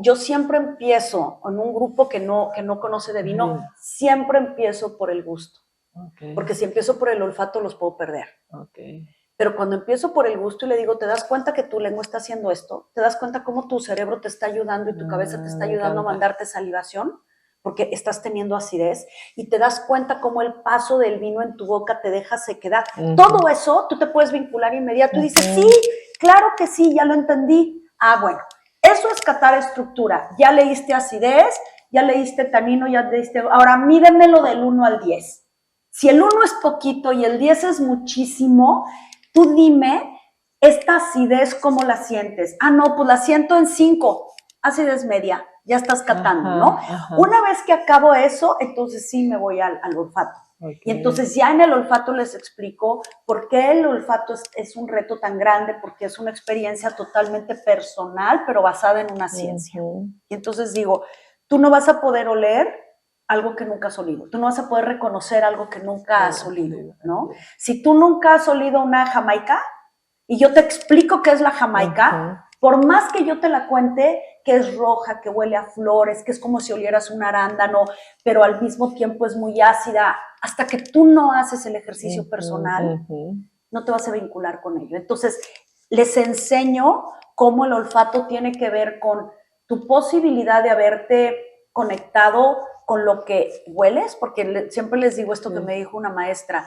yo siempre empiezo en un grupo que no conoce de vino, siempre empiezo por el gusto. Porque si empiezo por el olfato, los puedo perder. Pero cuando empiezo por el gusto y le digo, ¿te das cuenta que tu lengua está haciendo esto? ¿Te das cuenta cómo tu cerebro te está ayudando y tu cabeza te está ayudando a mandarte salivación? Porque estás teniendo acidez, y te das cuenta cómo el paso del vino en tu boca te deja sequedad. Todo eso, tú te puedes vincular inmediato y dices, sí, claro que sí, ya lo entendí. Ah, bueno, eso es catar estructura. Ya leíste acidez, ya leíste tanino, ya leíste... Ahora, mídemelo del 1 al 10. Si el 1 es poquito y el 10 es muchísimo, tú dime, esta acidez, ¿cómo la sientes? Ah, no, pues la siento en 5, acidez media. Ya estás catando, ¿no? Una vez que acabo eso, entonces sí me voy al olfato. Y entonces ya en el olfato les explico por qué el olfato es un reto tan grande, porque es una experiencia totalmente personal, pero basada en una ciencia. Y entonces digo, tú no vas a poder oler algo que nunca has olido. Tú no vas a poder reconocer algo que nunca has olido, ¿no? Si tú nunca has olido una jamaica y yo te explico qué es la jamaica, por más que yo te la cuente, que es roja, que huele a flores, que es como si olieras un arándano, pero al mismo tiempo es muy ácida, hasta que tú no haces el ejercicio personal, no te vas a vincular con ello. Entonces, les enseño cómo el olfato tiene que ver con tu posibilidad de haberte conectado con lo que hueles, porque siempre les digo esto que me dijo una maestra,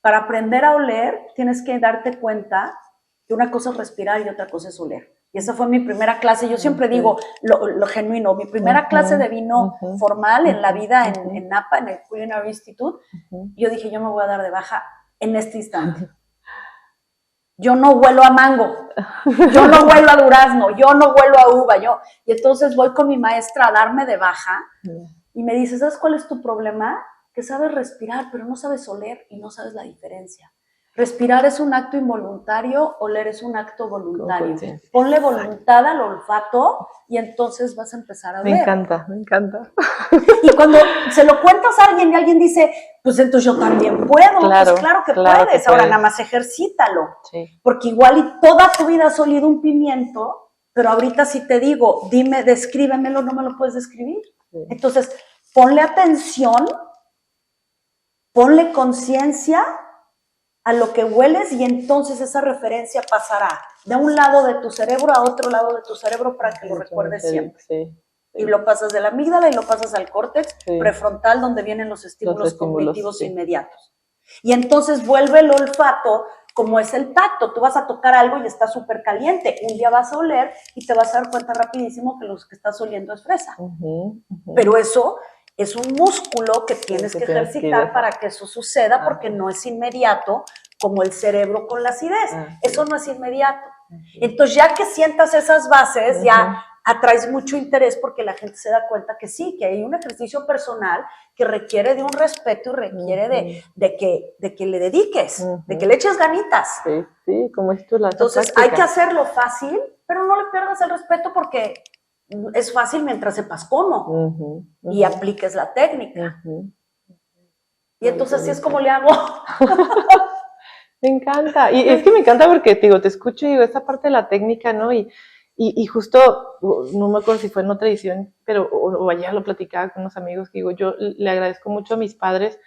para aprender a oler tienes que darte cuenta que una cosa es respirar y otra cosa es oler. Y esa fue mi primera clase. Yo siempre digo lo genuino. Mi primera clase de vino formal en la vida en Napa, en el Culinary Institute, yo dije, yo me voy a dar de baja en este instante. Yo no huelo a mango, yo no huelo a durazno, yo no huelo a uva. Y entonces voy con mi maestra a darme de baja y me dice, ¿sabes cuál es tu problema? que sabes respirar, pero no sabes oler y no sabes la diferencia. Respirar es un acto involuntario, oler es un acto voluntario. Ponle voluntad al olfato y entonces vas a empezar a oler. Me encanta, me encanta. Y cuando se lo cuentas a alguien y alguien dice, pues entonces yo también puedo, claro, pues claro que claro puedes. que Ahora puedes. nada más ejercítalo. Sí. Porque igual y toda tu vida has olido un pimiento, pero ahorita si te digo, dime, descríbemelo, no me lo puedes describir. Sí. Entonces, ponle atención, ponle conciencia a lo que hueles y entonces esa referencia pasará de un lado de tu cerebro a otro lado de tu cerebro para que lo recuerdes siempre. Sí. Y lo pasas de la amígdala y lo pasas al córtex Sí. prefrontal donde vienen los estímulos cognitivos sí. inmediatos. Y entonces vuelve el olfato como es el tacto. Tú vas a tocar algo y está súper caliente. Un día vas a oler y te vas a dar cuenta rapidísimo que lo que estás oliendo es fresa. Pero eso es un músculo que tienes que ejercitar para que eso suceda porque no es inmediato como el cerebro con la acidez. Eso no es inmediato. Entonces ya que sientas esas bases, ya atraes mucho interés porque la gente se da cuenta que sí, que hay un ejercicio personal que requiere de un respeto y requiere de que le dediques, de que le eches ganitas. Sí, sí, como es tú la Entonces práctica. hay que hacerlo fácil, pero no le pierdas el respeto porque es fácil mientras sepas cómo y apliques la técnica. Y entonces así es como le hago. Me encanta. Y es que me encanta porque te escucho y digo, esa parte de la técnica, ¿no? Y justo, no me acuerdo si fue en otra edición, pero o ayer lo platicaba con unos amigos, que digo, yo le agradezco mucho a mis padres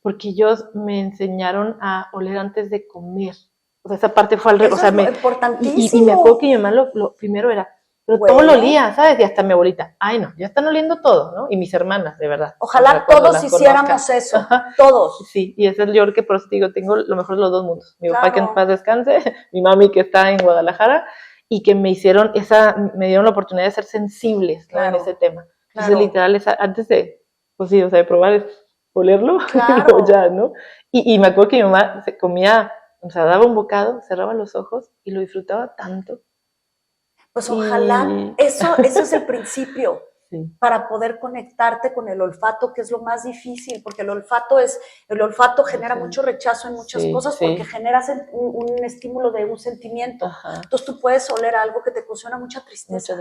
porque ellos me enseñaron a oler antes de comer. O sea, esa parte fue al revés. O sea, es importantísimo. Y me acuerdo que mi mamá lo primero era, pero todo lo olía, ¿sabes? Y hasta mi abuelita, ay no, ya están oliendo todo, ¿no? Y mis hermanas, de verdad. Ojalá todos hiciéramos eso, todos. Sí, y ese es yo creo que por eso te digo, tengo lo mejor de los dos mundos. Mi papá que en paz descanse, mi mami que está en Guadalajara, y que me dieron la oportunidad de ser sensibles, ¿no? En ese tema. Entonces, literal, antes de, pues sí, o sea, de probar es olerlo, y ya, ¿no? Y me acuerdo que mi mamá se comía, o sea, daba un bocado, cerraba los ojos y lo disfrutaba tanto. Pues ojalá, eso es el principio, para poder conectarte con el olfato, que es lo más difícil, porque el olfato genera mucho rechazo en muchas cosas, porque generas un estímulo de un sentimiento. Entonces tú puedes oler algo que te ocasiona mucha tristeza.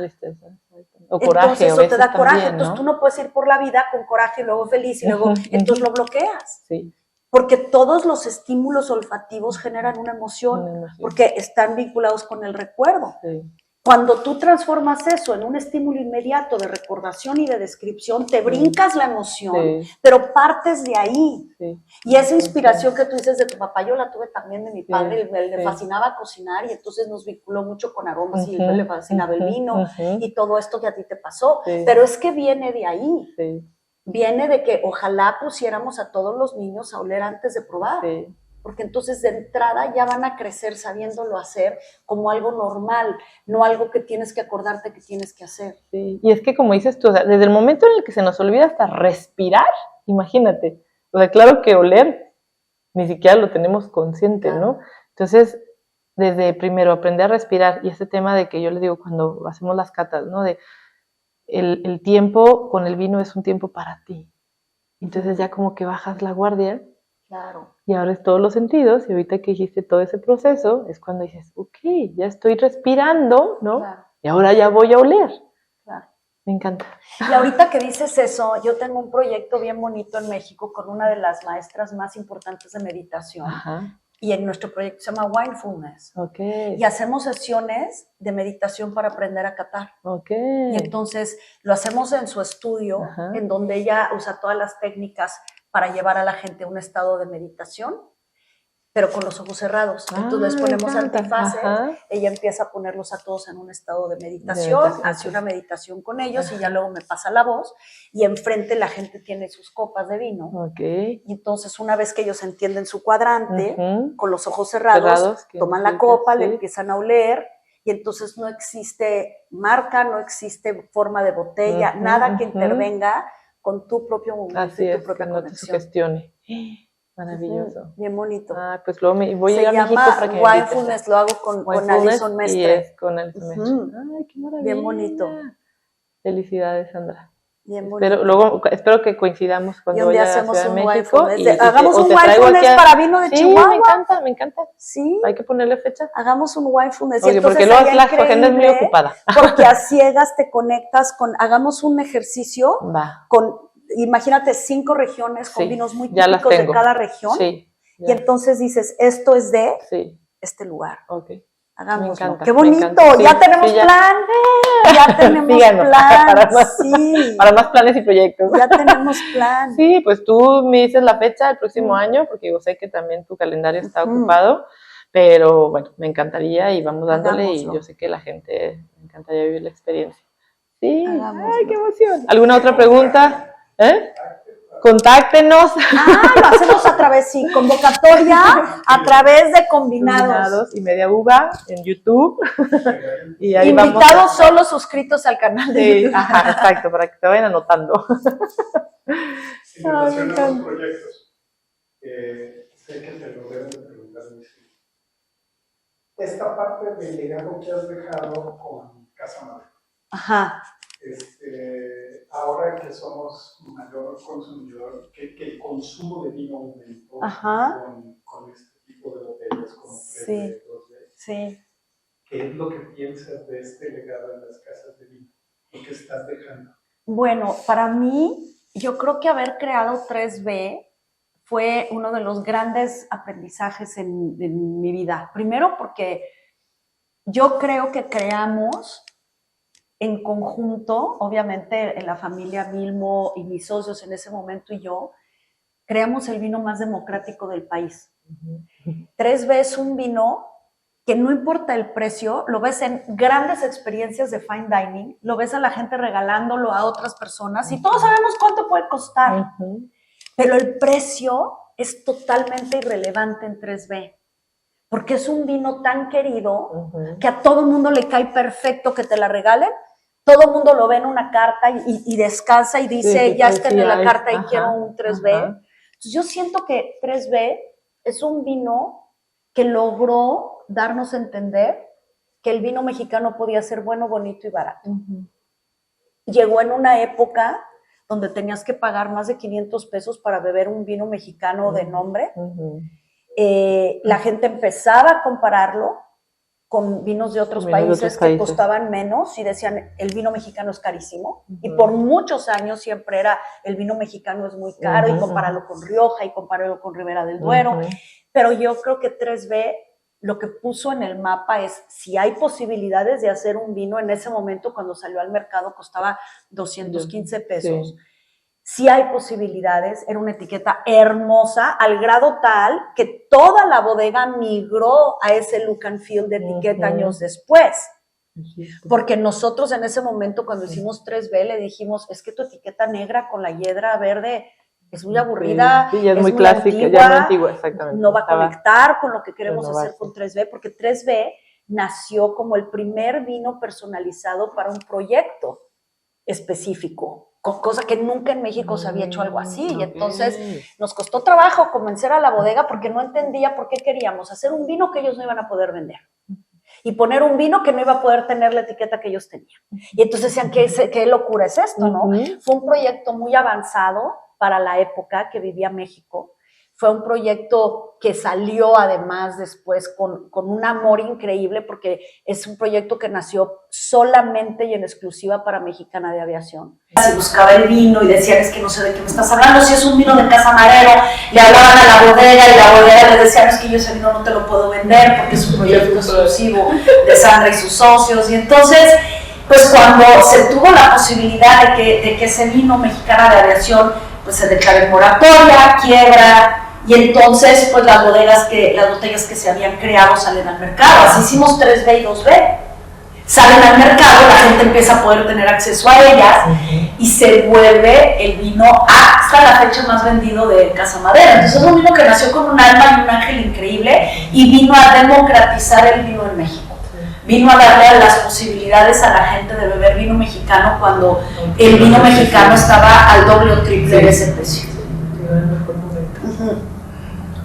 O coraje. Entonces eso te da coraje, también, ¿no? entonces tú no puedes ir por la vida con coraje y luego feliz y luego, entonces lo bloqueas. Sí. Porque todos los estímulos olfativos generan una emoción, porque están vinculados con el recuerdo. Sí. Cuando tú transformas eso en un estímulo inmediato de recordación y de descripción, te brincas la emoción, pero partes de ahí. Sí. Y esa inspiración que tú dices de tu papá, yo la tuve también de mi padre, le fascinaba cocinar y entonces nos vinculó mucho con aromas y le fascinaba el vino y todo esto que a ti te pasó. Pero es que viene de ahí. Viene de que ojalá pusiéramos a todos los niños a oler antes de probar. Porque entonces de entrada ya van a crecer sabiéndolo hacer como algo normal, no algo que tienes que acordarte que tienes que hacer. Sí, y es que como dices tú, o sea, desde el momento en el que se nos olvida hasta respirar, imagínate, o sea, claro que oler ni siquiera lo tenemos consciente, ¿no? Entonces, desde primero aprender a respirar, y ese tema de que yo les digo cuando hacemos las catas, ¿no? De el tiempo con el vino es un tiempo para ti. Entonces ya como que bajas la guardia. Claro. Y ahora es todos los sentidos, y ahorita que hiciste todo ese proceso, es cuando dices, ok, ya estoy respirando, ¿no? Claro. Y ahora ya voy a oler. Claro. Me encanta. Y ahorita que dices eso, yo tengo un proyecto bien bonito en México con una de las maestras más importantes de meditación. Ajá. Y en nuestro proyecto se llama Mindfulness. Okay. Y hacemos sesiones de meditación para aprender a catar. Okay. Y entonces lo hacemos en su estudio, ajá, en donde ella usa todas las técnicas para llevar a la gente a un estado de meditación, pero con los ojos cerrados. Entonces les ponemos antifaces, ajá, ella empieza a ponerlos a todos en un estado de meditación, hace una meditación con ellos, ajá, y ya luego me pasa la voz, y enfrente la gente tiene sus copas de vino. Okay. Y entonces una vez que ellos entienden su cuadrante, uh-huh, con los ojos cerrados toman la copa, sí, le empiezan a oler, y entonces no existe marca, no existe forma de botella, uh-huh, nada que intervenga con tu propio momento. Así y tu es, propia que no conexión. te sugestione. Maravilloso. Bien bonito. Ah, pues luego voy a ir a México para que me Mindfulness, lo hago con Alison Mestre. Y es con Alison Mestre. Uh-huh. Ay, qué maravilla. Bien bonito. Felicidades, Sandra. Pero luego espero que coincidamos cuando vaya a la Ciudad de México. Hagamos un mindfulness para vino de Chihuahua. Me encanta. Sí. Hay que ponerle fecha. Hagamos un mindfulness. Porque luego la agenda es muy ocupada. Porque a ciegas te conectas con, hagamos un ejercicio con, imagínate 5 regiones con vinos muy típicos de cada región. Sí. Y entonces dices, esto es de este lugar. Okay. Hagámoslo. ¡Qué bonito! Ya tenemos plan. Ya tenemos plan. Para más planes y proyectos. Ya tenemos plan. Sí, pues tú me dices la fecha del próximo año, porque yo sé que también tu calendario está ocupado, pero bueno, me encantaría y vamos dándole. Hagámoslo. Y yo sé que la gente me encantaría vivir la experiencia. Sí. Hagámoslo. ¡Ay, qué emoción! ¿Alguna otra pregunta? Contáctenos. Lo hacemos a través, convocatoria a través de Combinados y Media Uva en YouTube. Y ahí invitados solo suscritos al canal de YouTube. Ajá, exacto, para que te vayan anotando. En relación a los proyectos, sé que te lo deben de preguntar mis hijos. Esta parte del legado que has dejado con Casa Madero. Ajá. Ahora que somos mayor consumidor, que el consumo de vino aumentó con este tipo de botellas como 3B, 2B. Sí. ¿Qué es lo que piensas de este legado en las casas de vino? ¿Lo que estás dejando? Bueno, para mí, yo creo que haber creado 3B fue uno de los grandes aprendizajes en mi vida. Primero porque yo creo que creamos en conjunto, obviamente en la familia Milmo y mis socios en ese momento y yo, creamos el vino más democrático del país. 3B es un vino que no importa el precio, lo ves en grandes experiencias de fine dining, lo ves a la gente regalándolo a otras personas y todos sabemos cuánto puede costar, pero el precio es totalmente irrelevante en 3B. Porque es un vino tan querido que a todo mundo le cae perfecto que te la regalen. Todo el mundo lo ve en una carta y descansa y dice, ya está en la carta y quiero un 3B. Entonces, yo siento que 3B es un vino que logró darnos a entender que el vino mexicano podía ser bueno, bonito y barato. Llegó en una época donde tenías que pagar más de 500 pesos para beber un vino mexicano de nombre. La gente empezaba a compararlo con vinos de otros países que costaban menos y decían, el vino mexicano es carísimo. Y por muchos años siempre era, el vino mexicano es muy caro y compáralo con Rioja y compáralo con Ribera del Duero. Pero yo creo que 3B lo que puso en el mapa es si hay posibilidades de hacer un vino. En ese momento cuando salió al mercado costaba 215 pesos. Sí hay posibilidades, era una etiqueta hermosa, al grado tal que toda la bodega migró a ese look and feel de etiqueta años después. Porque nosotros en ese momento cuando hicimos 3B le dijimos, es que tu etiqueta negra con la hiedra verde es muy aburrida, ya es muy clásica, ya es muy antigua, exactamente. No va a conectar con lo que queremos hacer con 3B, porque 3B nació como el primer vino personalizado para un proyecto específico. Cosa que nunca en México se había hecho algo así. Y entonces nos costó trabajo convencer a la bodega porque no entendía por qué queríamos hacer un vino que ellos no iban a poder vender y poner un vino que no iba a poder tener la etiqueta que ellos tenían. Y entonces decían, ¿qué locura es esto? ¿No? Fue un proyecto muy avanzado para la época que vivía México. Fue un proyecto que salió además después con un amor increíble porque es un proyecto que nació solamente y en exclusiva para Mexicana de Aviación. Se buscaba el vino y decían, es que no sé de qué me estás hablando, si es un vino de Casa Madero. Le hablaban a la bodega y la bodega les decía, es que yo ese vino no te lo puedo vender porque es un proyecto exclusivo de Sandra y sus socios. Y entonces, pues cuando se tuvo la posibilidad de que ese vino Mexicana de Aviación pues se declaró en moratoria, quiebra. Y entonces, pues las botellas que se habían creado salen al mercado. Así hicimos 3B y 2B. Salen al mercado, la gente empieza a poder tener acceso a ellas y se vuelve el vino hasta la fecha más vendido de Casa Madero. Entonces es un vino que nació con un alma y un ángel increíble y vino a democratizar el vino en México. Vino a darle las posibilidades a la gente de beber vino mexicano cuando el vino mexicano estaba al doble o triple de ese precio.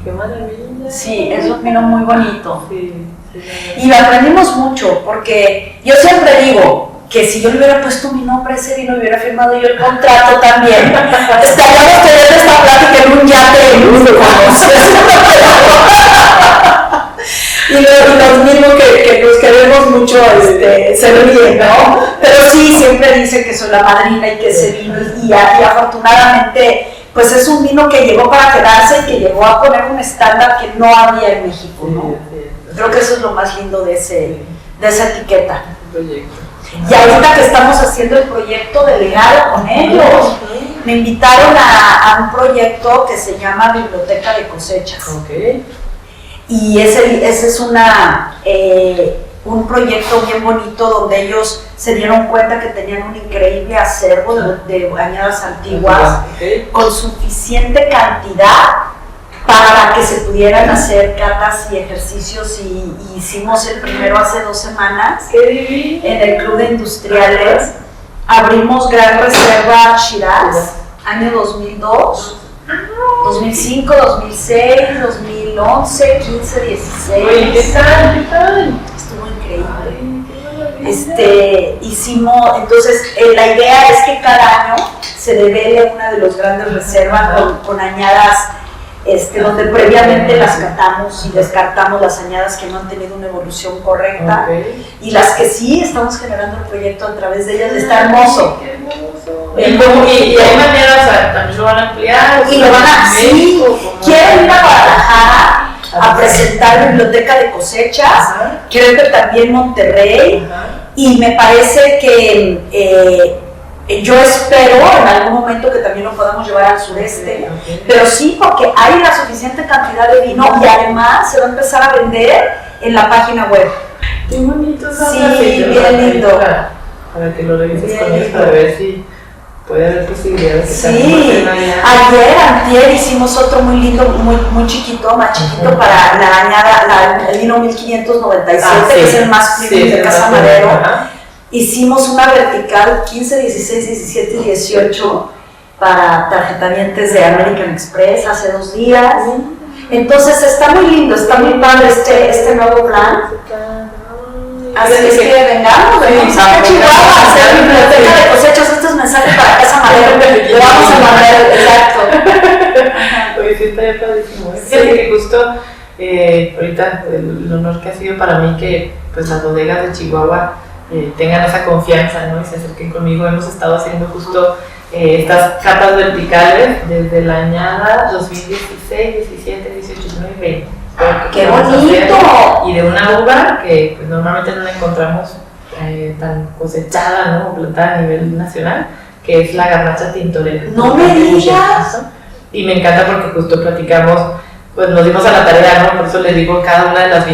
¡Qué maravilla! Sí, es un vino muy bonito. Y lo aprendimos mucho, porque yo siempre digo que si yo le hubiera puesto mi nombre a ese vino y hubiera firmado yo el contrato también, estaríamos teniendo esta plática en un yate en un y los mismos que nos queremos mucho se ríen, ¿no? Pero sí, siempre dicen que soy la madrina y que ese vino, y afortunadamente, pues es un vino que llegó para quedarse y que llegó a poner un estándar que no había en México, ¿no? Creo que eso es lo más lindo de esa etiqueta. Y ahorita que estamos haciendo el proyecto de legado con ellos, me invitaron a un proyecto que se llama Biblioteca de Cosechas. Okay. Y ese es un proyecto bien bonito donde ellos se dieron cuenta que tenían un increíble acervo de añadas antiguas con suficiente cantidad para que se pudieran hacer catas y ejercicios, y hicimos el primero hace 2 semanas en el Club de Industriales. Abrimos Gran Reserva Shiraz, año 2002, 2005, 2006, 2011, 15, 16. Oye, ¿qué tal? Estuvo increíble. Hicimos, entonces la idea es que cada año se devele una de las grandes reservas con añadas, donde previamente las catamos y descartamos las añadas que no han tenido una evolución correcta, y las que sí estamos generando el proyecto a través de ellas. Está hermoso. Qué hermoso. Y hay maneras, o sea, también lo van a ampliar. Y lo van a sí. Quieren ir a Guadalajara a presentar Biblioteca de Cosechas, creo que también Monterrey, y me parece que yo espero en algún momento que también lo podamos llevar al sureste, pero sí, porque hay la suficiente cantidad de vino y además se va a empezar a vender en la página web. Qué bonito. Sí, bien lindo. Para que lo revises con ellos, para ver si puede haber posibilidades. Sí, antier hicimos otro muy lindo, muy chiquito, más chiquito, para la añada, el vino 1597, que es el más premium de Casa Madero. Hicimos una vertical 15, 16, 17 y 18 para tarjetavientes de American Express hace 2 días. Entonces está muy lindo, está muy padre este nuevo plan. Así es que vengamos a Chihuahua a hacer Biblioteca de Cosechas. Estos mensajes para Casa Madero, le vamos a mandar, exacto. Oye, sí, está ya padrísimo. Fíjate que justo ahorita el honor que ha sido para mí que pues las bodegas de Chihuahua tengan esa confianza, ¿no? Y se acerquen conmigo. Hemos estado haciendo justo estas capas verticales desde la añada 2016, 17, 18, 19 y 20. ¡Qué bonito! Y de una uva que pues, normalmente no la encontramos tan cosechada, ¿no? O plantada a nivel nacional, que es la garnacha tintorera. ¡No me digas! Y me encanta porque justo platicamos, pues nos dimos a la tarea, ¿no? Por eso les digo, cada una de las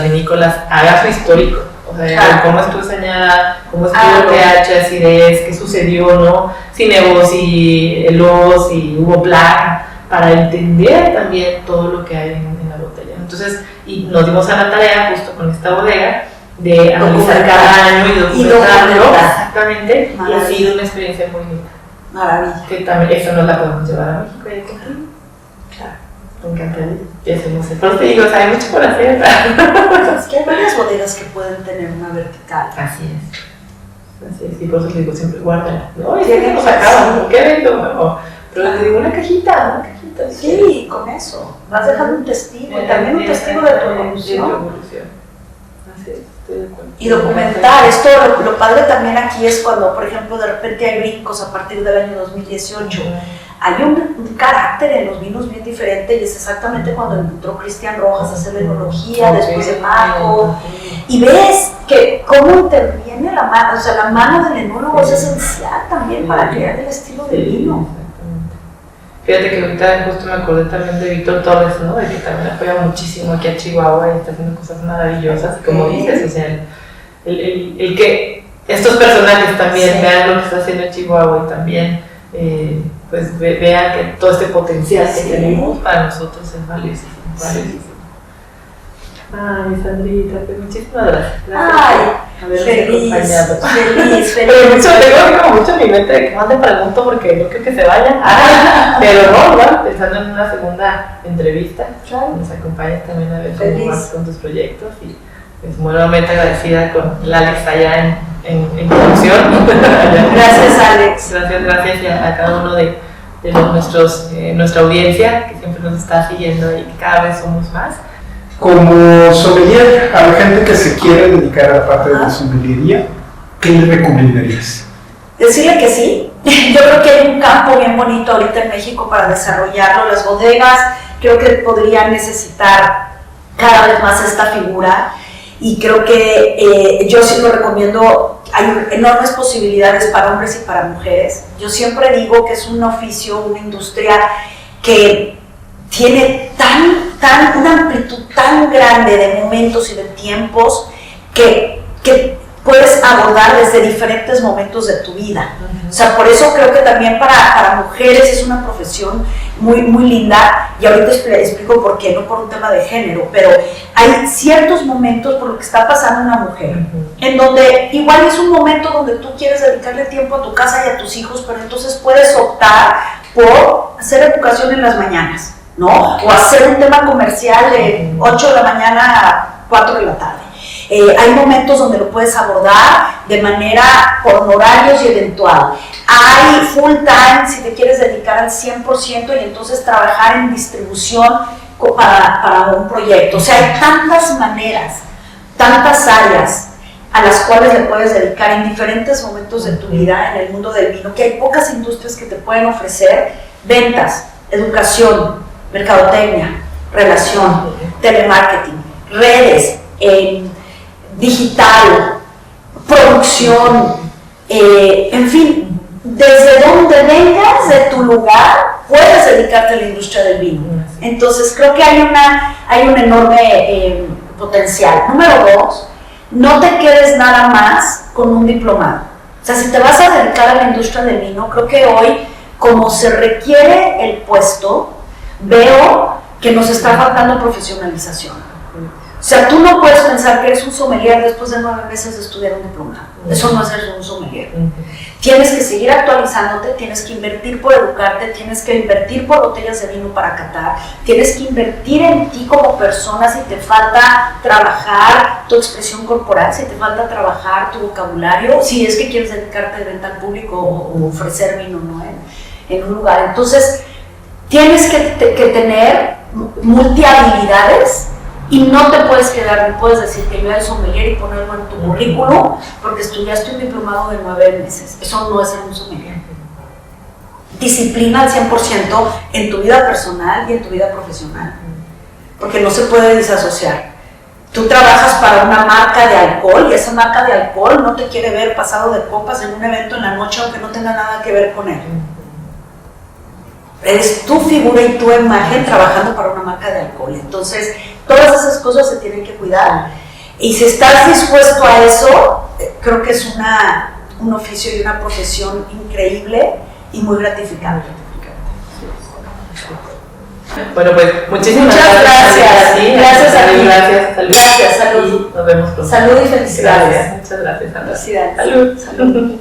vinícolas haga su histórico. O sea, cómo estuvo esa añada, cómo estuvo el pH, acidez, qué sucedió, ¿no? Si nevó, si heló, si hubo plaga, para entender también todo lo que hay en la botella. Entonces, y nos dimos a la tarea justo con esta bodega de analizar cada año y documentarlo. Exactamente. Y ha sido una experiencia muy linda. Maravilla. Que también eso nos la podemos llevar a México. Claro. Me encantaría. Y hacemos eso. Pero te digo, o sea, hay mucho por hacer. Es que hay varias bodegas que pueden tener una vertical. Así es. Y por eso les digo siempre, guárdala. No, es que nos acaban. ¿Qué vendo? No. Pero te digo una cajita. Sí, con eso. Vas dejando un testigo. Y también un testigo de tu evolución. Así es, estoy de acuerdo. Y documentar. Esto, lo padre también aquí es cuando, por ejemplo, de repente hay brincos a partir del año 2018. Hay un carácter en los vinos bien diferente, y es exactamente cuando entró Cristian Rojas a hacer la enología, después de Paco, y ves que cómo interviene la mano, o sea, la mano del enólogo es esencial también para crear el estilo de vino. Fíjate que ahorita justo me acordé también de Víctor Torres, ¿no? De que también apoya muchísimo aquí a Chihuahua y está haciendo cosas maravillosas, y como dices, o sea, el que estos personajes también vean lo que está haciendo Chihuahua y también pues vean que todo este potencial que tenemos para nosotros es valiosísimo. Ay, Sandrita, pues muchísimas gracias. Feliz. Tengo mucho en mi mente de que más te pregunto porque no creo que se vayan. Pero no, bueno, pensando en una segunda entrevista, nos acompañas también a ver cómo vas con tus proyectos, y pues nuevamente agradecida con la Alex allá en en producción. Gracias, Alex. Gracias a cada uno de nuestra audiencia que siempre nos está siguiendo y que cada vez somos más. Como sommelier, a la gente que se quiere dedicar a la parte de la sommeliería, ¿qué le recomendarías? Decirle que sí. Yo creo que hay un campo bien bonito ahorita en México para desarrollarlo. Las bodegas creo que podrían necesitar cada vez más esta figura y creo que yo sí lo recomiendo. Hay enormes posibilidades para hombres y para mujeres. Yo siempre digo que es un oficio, una industria que tiene una amplitud tan grande de momentos y de tiempos que puedes abordar desde diferentes momentos de tu vida. O sea, por eso creo que también para mujeres es una profesión muy, muy linda, y ahorita explico por qué, no por un tema de género, pero hay ciertos momentos por lo que está pasando una mujer, en donde igual es un momento donde tú quieres dedicarle tiempo a tu casa y a tus hijos, pero entonces puedes optar por hacer educación en las mañanas, ¿no? O hacer un tema comercial de 8 de la mañana a 4 de la tarde. Hay momentos donde lo puedes abordar de manera por horarios y eventual. Hay full time si te quieres dedicar al 100% y entonces trabajar en distribución para un proyecto. O sea, hay tantas maneras, tantas áreas a las cuales le puedes dedicar en diferentes momentos de tu vida en el mundo del vino, que hay pocas industrias que te pueden ofrecer ventas, educación, mercadotecnia, relación, telemarketing, redes, digital, producción, en fin, desde donde vengas de tu lugar puedes dedicarte a la industria del vino. Entonces creo que hay un enorme potencial. Número 2, no te quedes nada más con un diplomado. O sea, si te vas a dedicar a la industria del vino, creo que hoy, como se requiere el puesto, veo que nos está faltando profesionalización. O sea, tú no puedes pensar que eres un sommelier después de 9 meses de estudiar un diplomado. Eso no es ser un sommelier. Tienes que seguir actualizándote, tienes que invertir por educarte, tienes que invertir por botellas de vino para catar, tienes que invertir en ti como persona si te falta trabajar tu expresión corporal, si te falta trabajar tu vocabulario, si es que quieres dedicarte de venta al público o ofrecer vino, ¿no? en un lugar. Entonces, tienes que tener multihabilidades. Y no te puedes quedar, ni puedes decir que yo era sommelier y ponerlo en tu currículum porque estudiaste un diplomado de 9 meses. Eso no es ser un sommelier. Disciplina al 100% en tu vida personal y en tu vida profesional. Porque no se puede disasociar. Tú trabajas para una marca de alcohol y esa marca de alcohol no te quiere ver pasado de copas en un evento en la noche aunque no tenga nada que ver con él. Eres tu figura y tu imagen trabajando para una marca de alcohol. Entonces, todas esas cosas se tienen que cuidar. Y si estás dispuesto a eso, creo que es un oficio y una profesión increíble y muy gratificante. Bueno, pues muchísimas gracias. Gracias a ti. Gracias, salud. Salud. Nos vemos pronto. Salud y felicidades. Muchas gracias, Sandra. Felicidades. Salud.